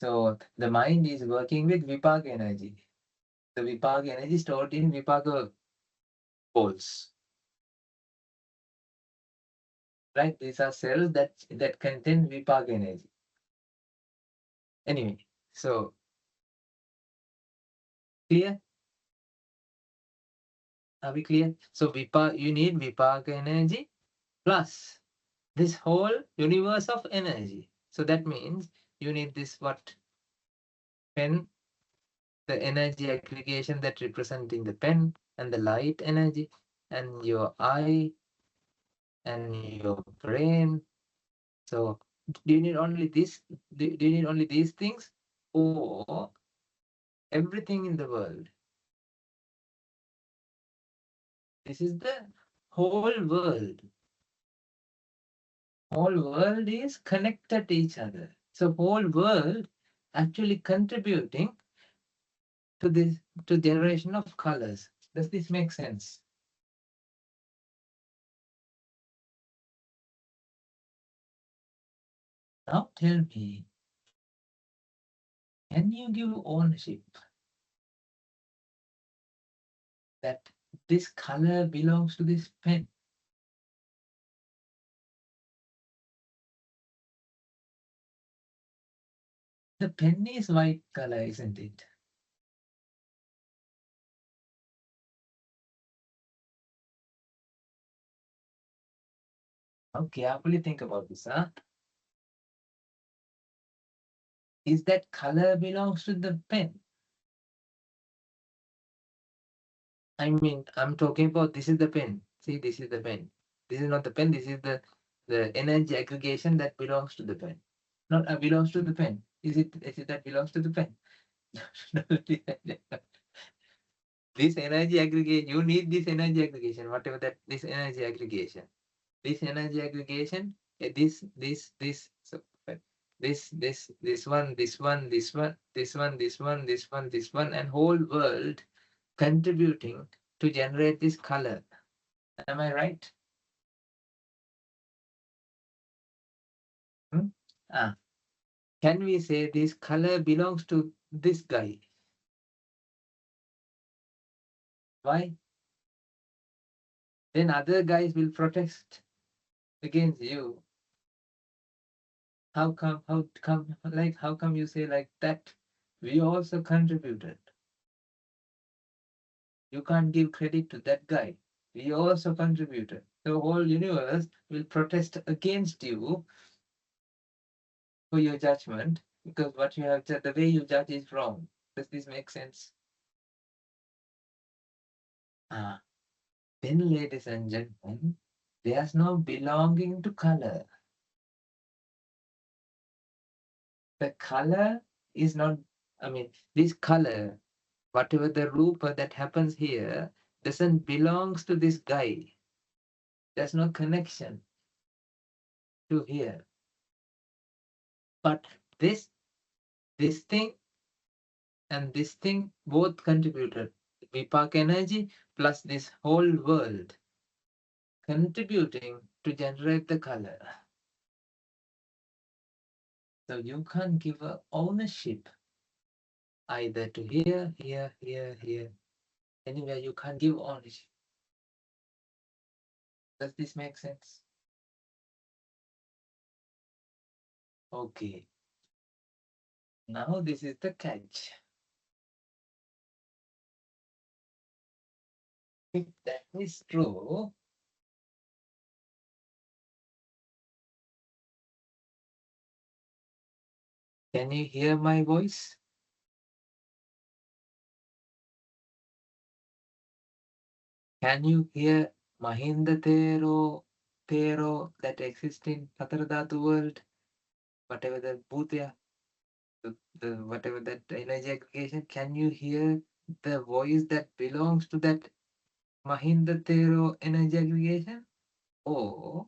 So the mind is working with Vipaka energy. The Vipaka energy stored in Vipaka poles. Right? These are cells that contain Vipaka energy. Anyway, so clear? Are we clear? So you need vipaka energy plus this whole universe of energy. So that means you need this what? Pen, the energy aggregation that representing the pen and the light energy and your eye and your brain. So do you need only this? Do you need only these things or everything in the world? This is the whole world. Whole world is connected to each other. So whole world actually contributing to this, to generation of colors. Does this make sense? Now tell me, can you give ownership that this color belongs to this pen? The pen is white color, isn't it? Now carefully think about this, huh? Is that color belongs to the pen? I mean, I'm talking about this is the pen. See, this is the pen. This is not the pen. This is the energy aggregation that belongs to the pen. Not belongs to the pen. Is it that belongs to the pen? This energy aggregation, you need this energy aggregation, whatever that this energy aggregation. This energy aggregation, so this one, this one, this one, this one, this one, this one, this one, and whole world contributing to generate this color. Am I right? Hmm? Can we say this color belongs to this guy? Why? Then other guys will protest against you. How come you say like that? We also contributed. You can't give credit to that guy. We also contributed. The whole universe will protest against you for your judgment because what you have the way you judge is wrong. Does this make sense? Then, ladies and gentlemen, there's no belonging to color. The color is not, this color, whatever the rupa that happens here, doesn't belongs to this guy. There's no connection to here. But this thing and this thing both contributed. Vipak energy plus this whole world contributing to generate the color. So you can't give a ownership either to here, here, here, here. Anywhere you can't give ownership. Does this make sense? Okay. Now this is the catch. If that is true, can you hear my voice? Can you hear Mahinda Thero that exists in Pataradhatu world? Whatever the Bhutya, whatever that energy aggregation, can you hear the voice that belongs to that Mahinda Thero energy aggregation? Or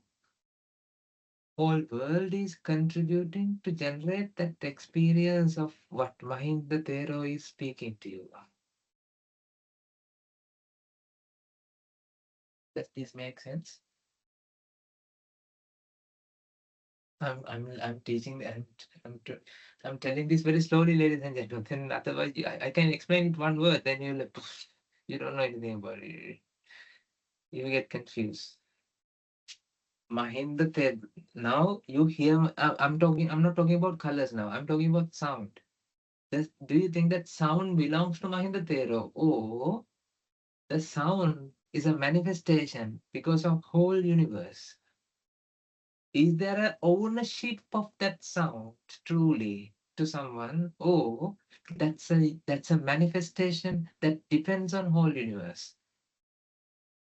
whole world is contributing to generate that experience of what Mahinda Thero is speaking to you. Does this make sense? I'm teaching. I'm telling this very slowly, ladies and gentlemen. Then otherwise, I can explain it one word. Then you're like, you don't know anything about it. You get confused. Mahindra. Now you hear. I'm talking. I'm not talking about colors now. I'm talking about sound. Do you think that sound belongs to Mahindra? Or the sound is a manifestation because of whole universe? Is there an ownership of that sound truly to someone? Or that's a manifestation that depends on whole universe?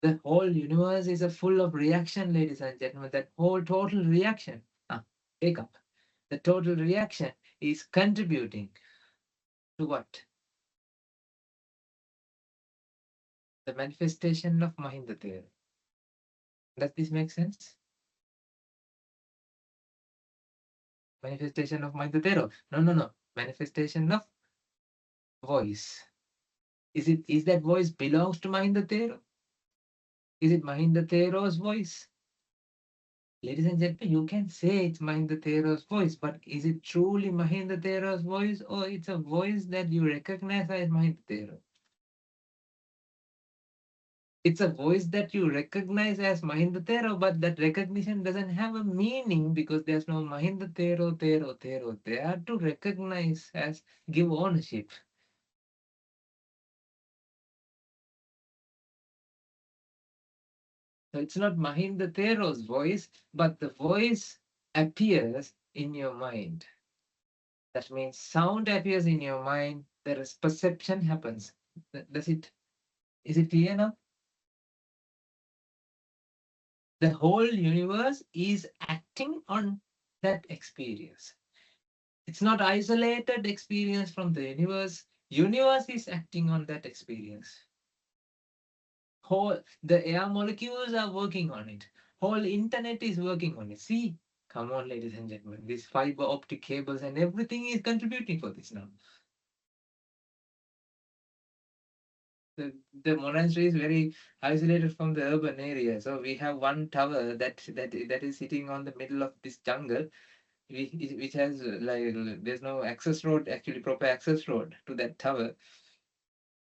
The whole universe is a full of reaction, ladies and gentlemen. That whole total reaction. Wake up. The total reaction is contributing to what? The manifestation of Mahindra. Does this make sense? Manifestation of Mahindra. No. Manifestation of voice. Is that voice belongs to Mahindra? Is it Mahindra voice? Ladies and gentlemen, you can say it's Mahindra voice, but is it truly Mahindra voice, or it's a voice that you recognize as Mahindra? It's a voice that you recognize as Mahindra, but that recognition doesn't have a meaning because there's no Mahindra there to recognize as give ownership. So it's not Mahindra voice, but the voice appears in your mind. That means sound appears in your mind, there is perception happens. Is it clear now? The whole universe is acting on that experience. It's not isolated experience from the universe. Universe is acting on that experience. The air molecules are working on it. Whole internet is working on it. See, come on, ladies and gentlemen, these fiber optic cables and everything is contributing for this now. The monastery is very isolated from the urban area. So we have one tower that is sitting on the middle of this jungle, which has there's no access road, actually proper access road to that tower.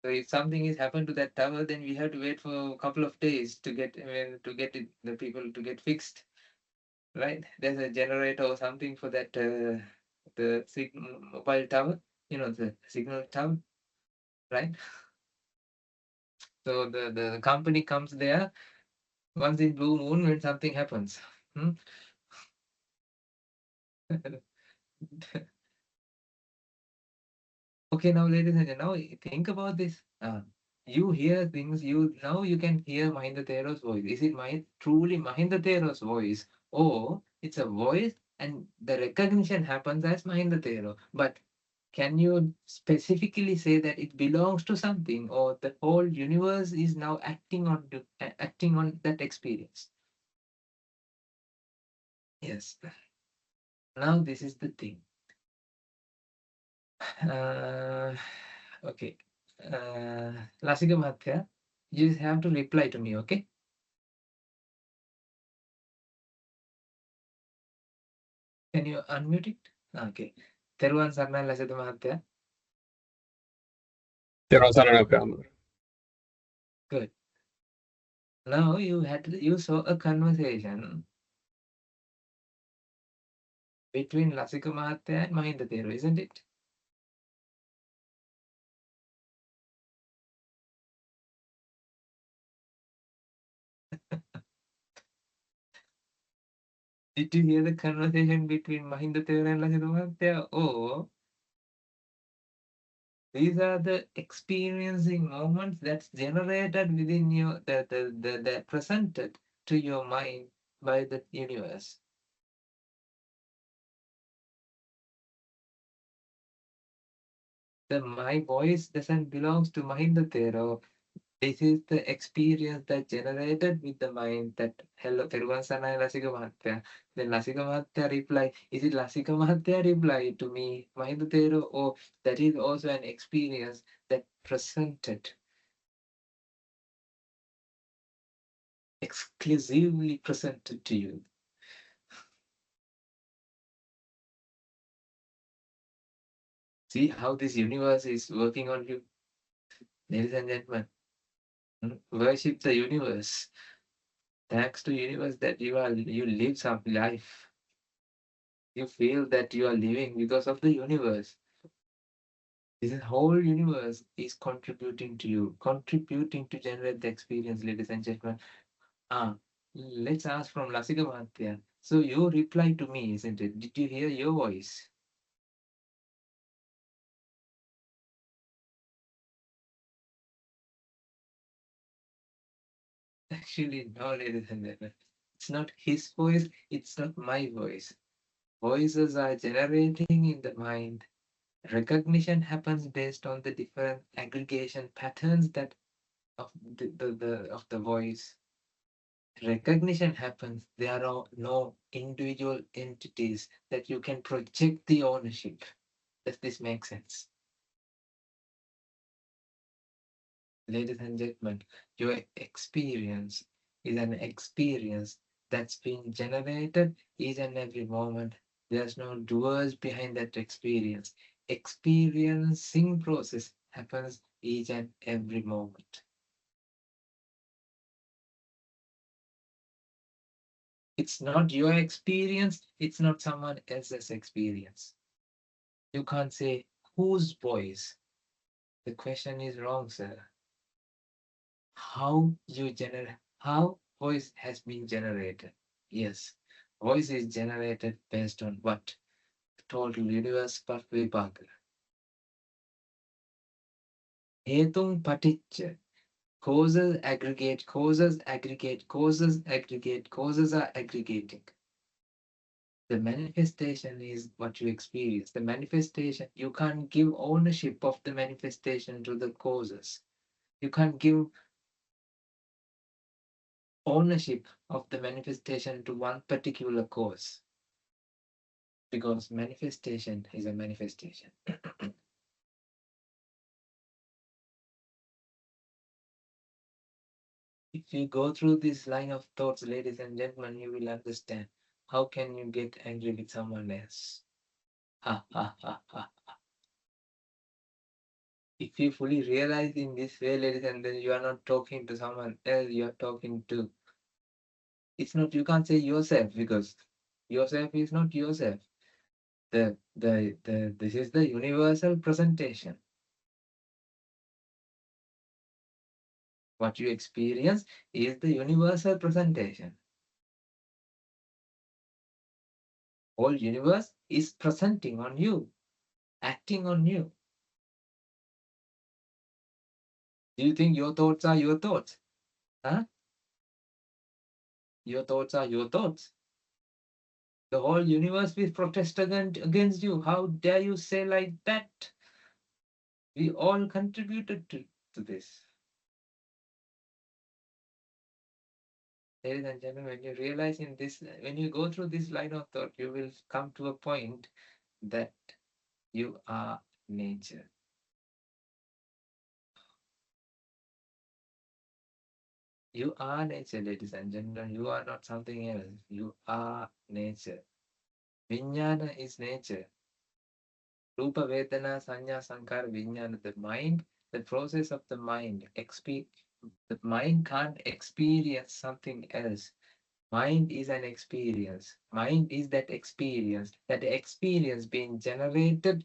So if something is happened to that tower, then we have to wait for a couple of days to get the people to get fixed. Right? There's a generator or something for that the mobile tower. The signal tower, right? So the company comes there once in blue moon when something happens. Okay, now ladies and gentlemen, now think about this. You hear things. Now you can hear Mahindra voice. Is it truly Mahindra voice, or it's a voice and the recognition happens as Mahindra? But can you specifically say that it belongs to something, or the whole universe is now acting on that experience? Yes. Now this is the thing. Okay. 𝗚𝗚, you just have to reply to me, okay? Can you unmute it? Okay. තෙරුවන් සරණයි ලසිත මහත්තයා. Good. Now you saw a conversation between Lasika Mahathya and Mahinda Thero, isn't it? Did you hear the conversation between Mahinda Thero and Lasika Mahathya? Or these are the experiencing moments that's generated within you, that presented to your mind by the universe. My voice doesn't belong to Mahinda Thero. This is the experience that generated with the mind that, hello, Teruvan Sanai Lasika Mahathya. Then Lasika Mahathya reply, is it Lasika Mahathya reply to me, Mahinda Thero, or that is also an experience that presented, exclusively presented to you? See how this universe is working on you, ladies and gentlemen. Worship the universe. Thanks to universe that you live some life. You feel that you are living because of the universe. This whole universe is contributing to you, contributing to generate the experience, ladies and gentlemen. Let's ask from 𝗘𝗃𝗏𝗧. So you reply to me, isn't it? Did you hear your voice? Actually, no, ladies and gentlemen. It's not his voice, it's not my voice. Voices are generating in the mind. Recognition happens based on the different aggregation patterns that of the voice. Recognition happens. There are no individual entities that you can project the ownership. Does this make sense? Ladies and gentlemen, your experience is an experience that's been generated each and every moment. There's no doers behind that experience. Experiencing process happens each and every moment. It's not your experience, it's not someone else's experience. You can't say, whose voice? The question is wrong, sir. How voice has been generated? Yes, voice is generated based on what? Total universe but vipaka. Hetung paticca. Causes aggregate, causes aggregate, causes aggregate, causes are aggregating. The manifestation is what you experience. The manifestation, you can't give ownership of the manifestation to the causes. You can't give ownership of the manifestation to one particular cause. Because manifestation is a manifestation. If you go through this line of thoughts, ladies and gentlemen, you will understand. How can you get angry with someone else? Ha ha ha ha. If you fully realize in this way, ladies and gentlemen, you are not talking to someone else, you are talking to. It's not, you can't say yourself because yourself is not yourself. This is the universal presentation. What you experience is the universal presentation. Whole universe is presenting on you, acting on you. Do you think your thoughts are your thoughts? Huh? Your thoughts are your thoughts. The whole universe will protest against you. How dare you say like that? We all contributed to this. Ladies and gentlemen, when you realize in this, when you go through this line of thought, you will come to a point that you are nature. You are nature, ladies and gentlemen. You are not something else. You are nature. Vijnana is nature. Rupa, Vedana, Sanya, Sankara, Vijnana. The mind, the process of the mind. The mind can't experience something else. Mind is an experience. Mind is that experience. That experience being generated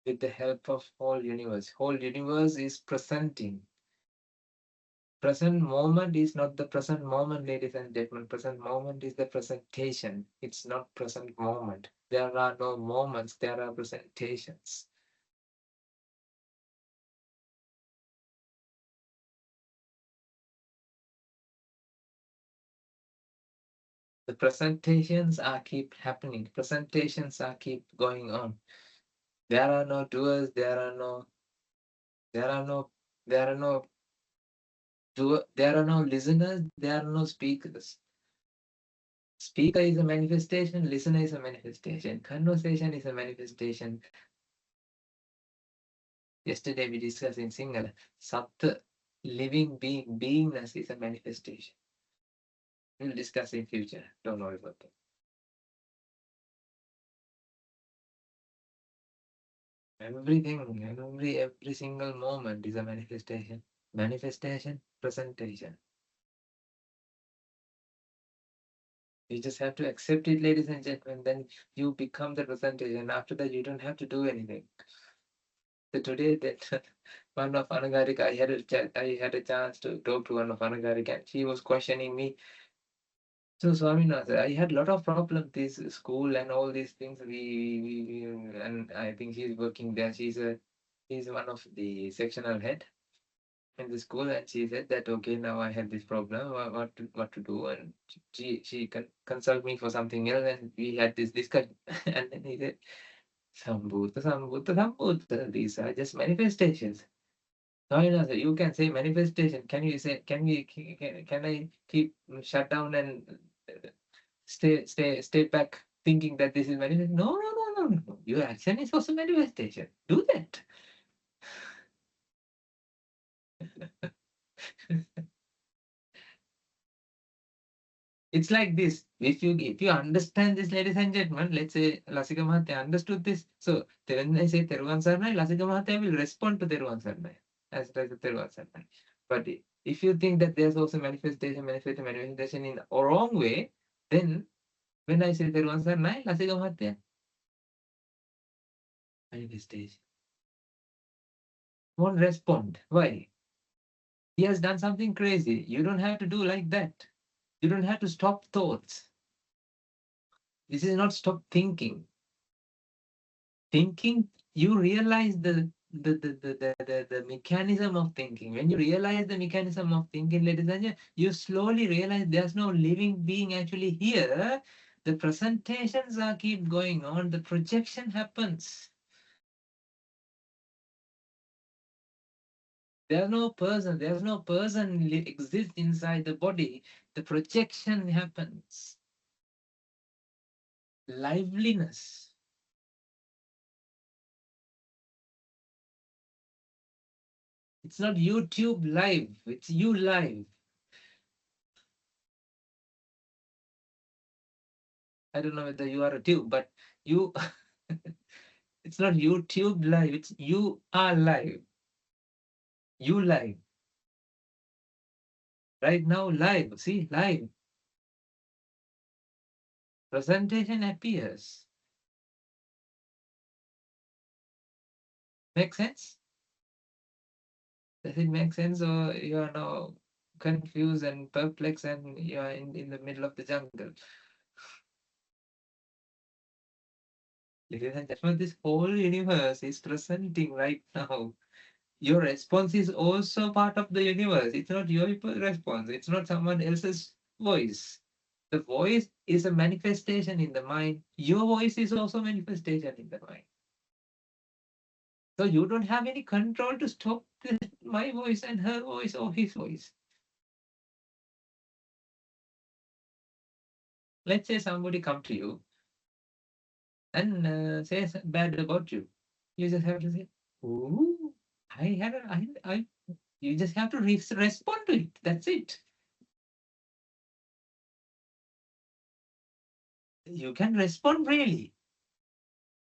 with the help of whole universe. Whole universe is presenting. Present moment is not the present moment, ladies and gentlemen. Present moment is the presentation. It's not present moment. There are no moments, there are presentations. The presentations are keep happening. Presentations are keep going on. There are no doers, there are no listeners, there are no speakers. Speaker is a manifestation, listener is a manifestation, conversation is a manifestation. Yesterday we discussed in Sinhala, Satta, living being, beingness is a manifestation. We'll discuss in future, don't worry about that. Everything, every single moment is a manifestation. Manifestation, presentation. You just have to accept it, ladies and gentlemen. Then you become the presentation. After that, you don't have to do anything. So today, that one of Anagarika, I had a chance to talk to one of Anagarika, and she was questioning me. So Swaminathan, I had a lot of problems this school and all these things. And I think she's working there. She's one of the sectional head in the school, and she said that okay, now I have this problem. What to do? And she consult me for something else, and we had this discussion. And then he said, Sambhuta. These are just manifestations. Swaminathan, you can say manifestation. Can you say? Can I keep shut down and stay back thinking that this is manifestation? No. Your action is also manifestation. Do that. It's like this. If you understand this, ladies and gentlemen, let's say 𝗘𝗃 Mahathya understood this. So when I say 𝗘රුවන් සරණයි, 𝗘𝗃 Mahathya will respond to 𝗘රුවන් සරණයි as 𝗘රුවන් සරණයි. But if you think that there's also manifestation in a wrong way, then when I say 𝗘රුවන් සරණයි, 𝗘𝗃 Mahathya, manifestation won't respond. Why? He has done something crazy. You don't have to do like that. You don't have to stop thoughts. This is not stop thinking. Thinking, you realize the mechanism of thinking. When you realize the mechanism of thinking, ladies and gentlemen, you slowly realize there's no living being actually here. The presentations are keep going on. The projection happens. There's no person exists inside the body. The projection happens. Liveliness. It's not YouTube live, it's you live. I don't know whether you are a tube, but you, it's not YouTube live, it's you are live. You live. Right now, live, see, live. Presentation appears. Make sense? Does it make sense, or you are now confused and perplexed and you are in the middle of the jungle? Ladies and gentlemen, this whole universe is presenting right now. Your response is also part of the universe. It's not your response. It's not someone else's voice. The voice is a manifestation in the mind. Your voice is also a manifestation in the mind. So you don't have any control to stop my voice and her voice or his voice. Let's say somebody come to you and says bad about you. You just have to say, "Ooh, you just have to respond to it. That's it. You can respond really.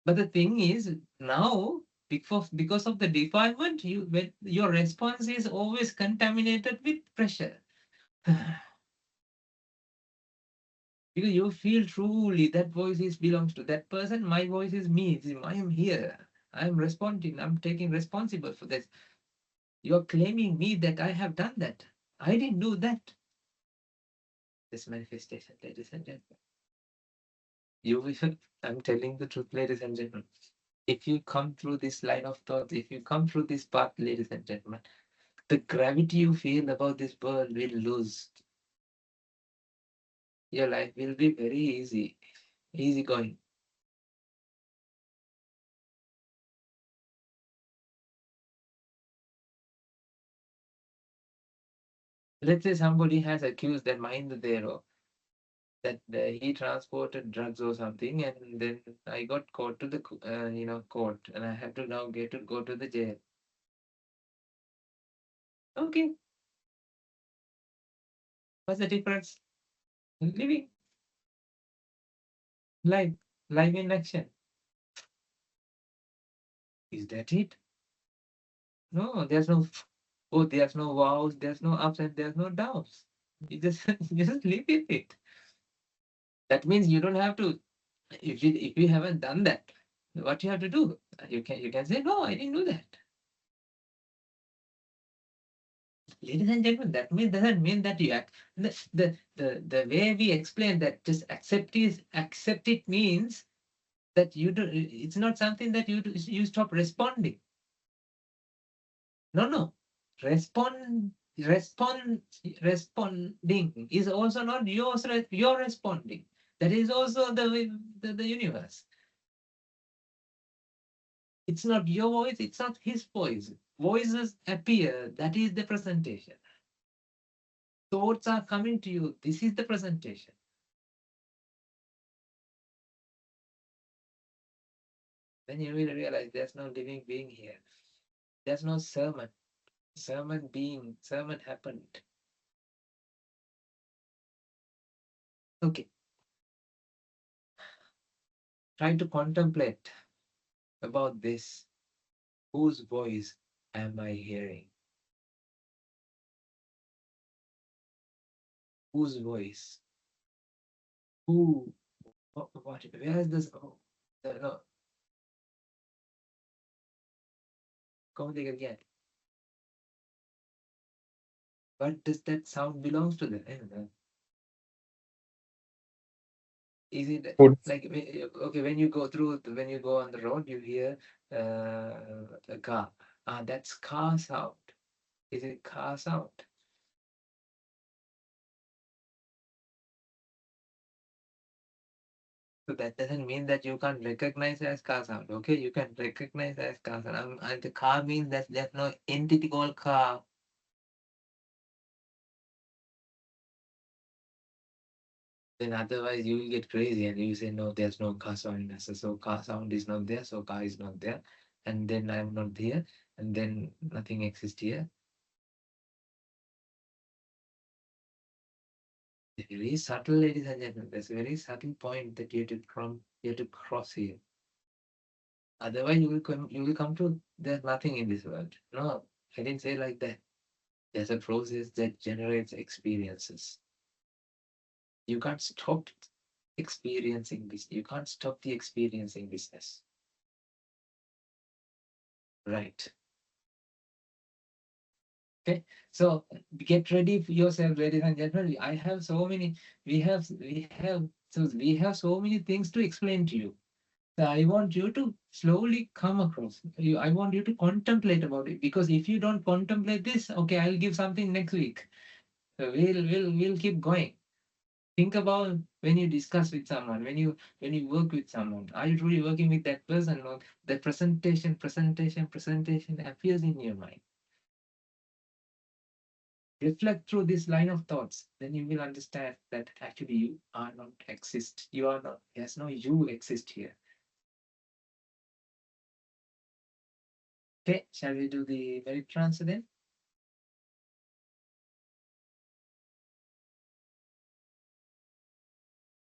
But the thing is, now, because of the defilement, your response is always contaminated with pressure. Because you feel truly that voice belongs to that person. My voice is me. I am here. I am responding. I'm taking responsible for this. You're claiming me that I have done that. I didn't do that. This manifestation, ladies and gentlemen. I'm telling the truth, ladies and gentlemen. If you come through this line of thought, if you come through this path, ladies and gentlemen, the gravity you feel about this world will lose. Your life will be very easy going. Let's say somebody has accused that Mahindra that he transported drugs or something, and then I got caught to the court, and I have to now go to the jail. Okay, what's the difference? Living life in action. Is that it? No, there's no Oh, there's no wows, there's no ups, and there's no downs. You just you just live with it. That means you don't have to. If you haven't done that, what you have to do? You can say no, I didn't do that. Ladies and gentlemen, that means doesn't mean that you act. The way we explain that just accept it means that you do. It's not something that you stop responding. No. Responding is also not yours. You're responding. That is also the universe. It's not your voice. It's not his voice. Voices appear. That is the presentation. Thoughts are coming to you. This is the presentation. Then you will realize there's no living being here. There's no sermon. Sermon happened. Okay. Try to contemplate about this. Whose voice am I hearing? Whose voice? Who? What? Where is this? Oh, no. Come again. What does that sound belongs to them? Is it like okay when you go on the road you hear a car? That's car sound. Is it car sound? So that doesn't mean that you can't recognize as car sound. Okay, you can recognize as car sound. And the car means that there's no entity called car. Then otherwise you will get crazy and you say, no, there's no car sound. So car sound is not there, so car is not there. And then I'm not here, and then nothing exists here. Very subtle, ladies and gentlemen. That's a very subtle point that you have to cross here. Otherwise, you will come to there's nothing in this world. No, I didn't say like that. There's a process that generates experiences. You can't stop experiencing this. You can't stop the experiencing business. Right. Okay, so get ready for yourself, ladies and gentlemen. We have so many things to explain to you. So I want you to slowly come across. I want you to contemplate about it, because if you don't contemplate this, okay, I'll give something next week. So we'll keep going. Think about when you discuss with someone, when you work with someone. Are you truly working with that person? Or the presentation appears in your mind. Reflect through this line of thoughts, then you will understand that actually you are not exist. You are not. There's no you exist here. Okay, shall we do the merit transfer then?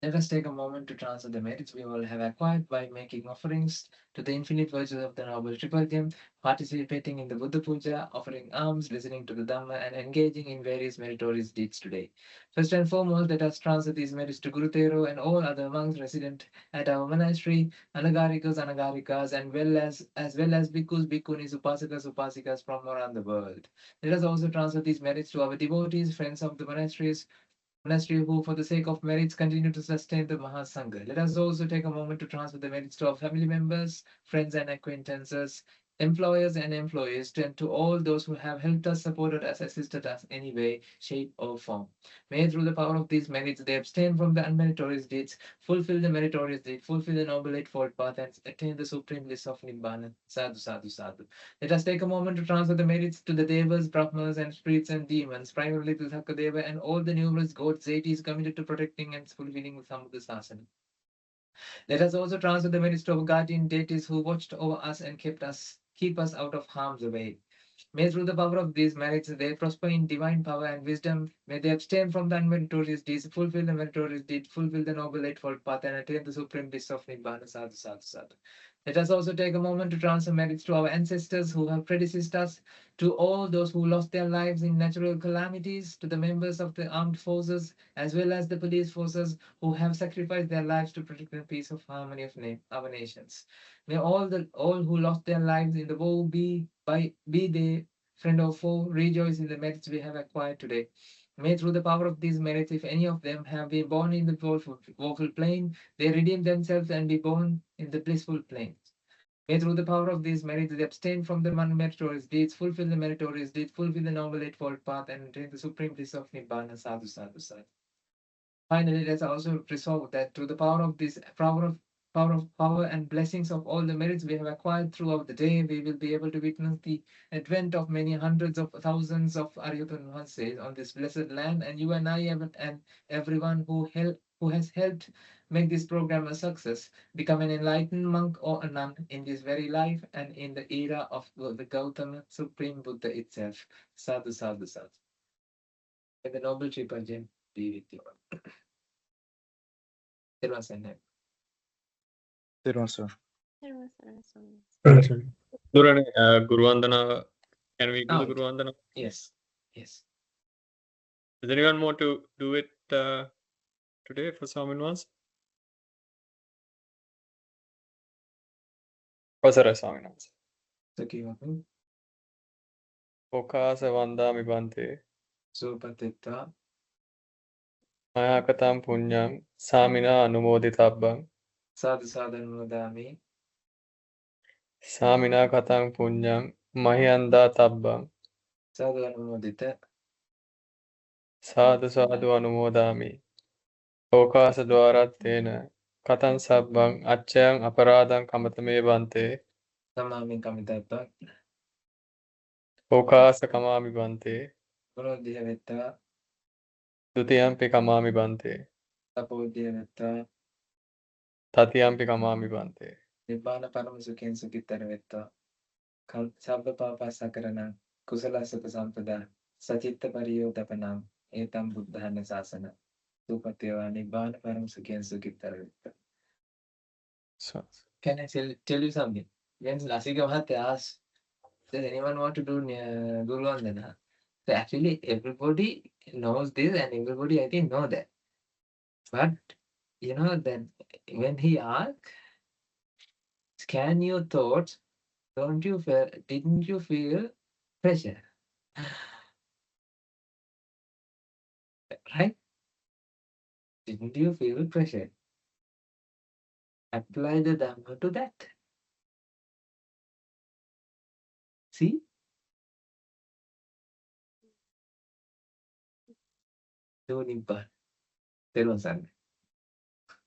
Let us take a moment to transfer the merits we all have acquired by making offerings to the infinite virtues of the Noble Triple Gem, participating in the Buddha Puja, offering alms, listening to the Dhamma, and engaging in various meritorious deeds today. First and foremost, let us transfer these merits to Guru Tero and all other monks resident at our monastery, Anagarikas, and as well as bhikkhus, bhikkhunis, upasakas from around the world. Let us also transfer these merits to our devotees, friends of the monasteries, who, for the sake of merits, continue to sustain the Mahasangha. Let us also take a moment to transfer the merits to our family members, friends and acquaintances, employers and employees, and to all those who have helped us, supported us, assisted us in any way, shape, or form. May through the power of these merits they abstain from the unmeritorious deeds, fulfill the meritorious deed, fulfill the noble eightfold path, and attain the supreme bliss of Nibbana. Sadhu, sadhu, sadhu. Let us take a moment to transfer the merits to the devas, brahmas, and spirits and demons, primarily to 𝗃𝗃𝗧 and all the numerous gods, deities committed to protecting and fulfilling the Sambuddha Sasana. Let us also transfer the merits to our guardian deities who watched over us and keep us out of harm's way. May through the power of these merits they prosper in divine power and wisdom. May they abstain from the unmeritorious deeds, fulfill the meritorious deeds, fulfill the noble eightfold path, and attain the supreme bliss of Nibbana. Sadhu, sadhu, sadhu. Let us also take a moment to transfer merits to our ancestors who have predeceased us, to all those who lost their lives in natural calamities, to the members of the armed forces as well as the police forces who have sacrificed their lives to protect the peace of harmony of our nations. May all who lost their lives in the war be they friend or foe, rejoice in the merits we have acquired today. May through the power of these merits, if any of them have been born in the woeful plane, they redeem themselves and be born in the blissful planes. May through the power of these merits they abstain from the unmeritorious deeds, fulfill the meritorious deeds, fulfill the noble eightfold path, and attain the supreme bliss of Nibbana. Sadhu, sadhu, sadhu. Finally, let's also resolve that through the power of this power and blessings of all the merits we have acquired throughout the day, we will be able to witness the advent of many hundreds of thousands of 𝗘𝗿𝗏𝗧 on this blessed land, and you and I and everyone who has helped make this program a success, become an enlightened monk or a nun in this very life and in the era of the Gautama Supreme Buddha itself. Sadhu, sadhu, sadhu. May the noble 𝗘𝗃𝗿𝗺 be with you. Therwan sir. Durane, Guru Vandana, can we do Oh, the Guru Vandana? yes, yes. Does anyone want to do it today for Swamin Vans? Avasara Swamin Vans. Okasa Vandami Bhante. Supatita Mayakatam Punyam Samina Anumoditabbang. sadhu sadhanudami Samina Katang Punyam Mahyanda Tabbang. sadhu anumodita Sadhu Sadhu Anumodami. Okasa Dwaratena Katan Sabbang Achayang Aparadang Kamatame Bhante. tamami kamitata Okasa Kamami Bhante. gunodhyavetta Dutiyampi Kamami Bhante. tapodhyavetta Tatiyampi Kamami Bhante. nibbana param sukhen sukhitarvetta sabba papa sakarana kusala sata sampada sachitta pariyodapanam etam buddhana sasana supateva nibbana param sukhen sukhitarvetta. So, Can I tell you something? When Lasika Mahatya asked, does anyone want to do Guru Vandana? So actually everybody knows this and everybody I think know that. But you know that when he asked, scan your thoughts, didn't you feel pressure? Right? Didn't you feel pressure? Apply the Dhamma to that. See? Do Nibbana. There was something.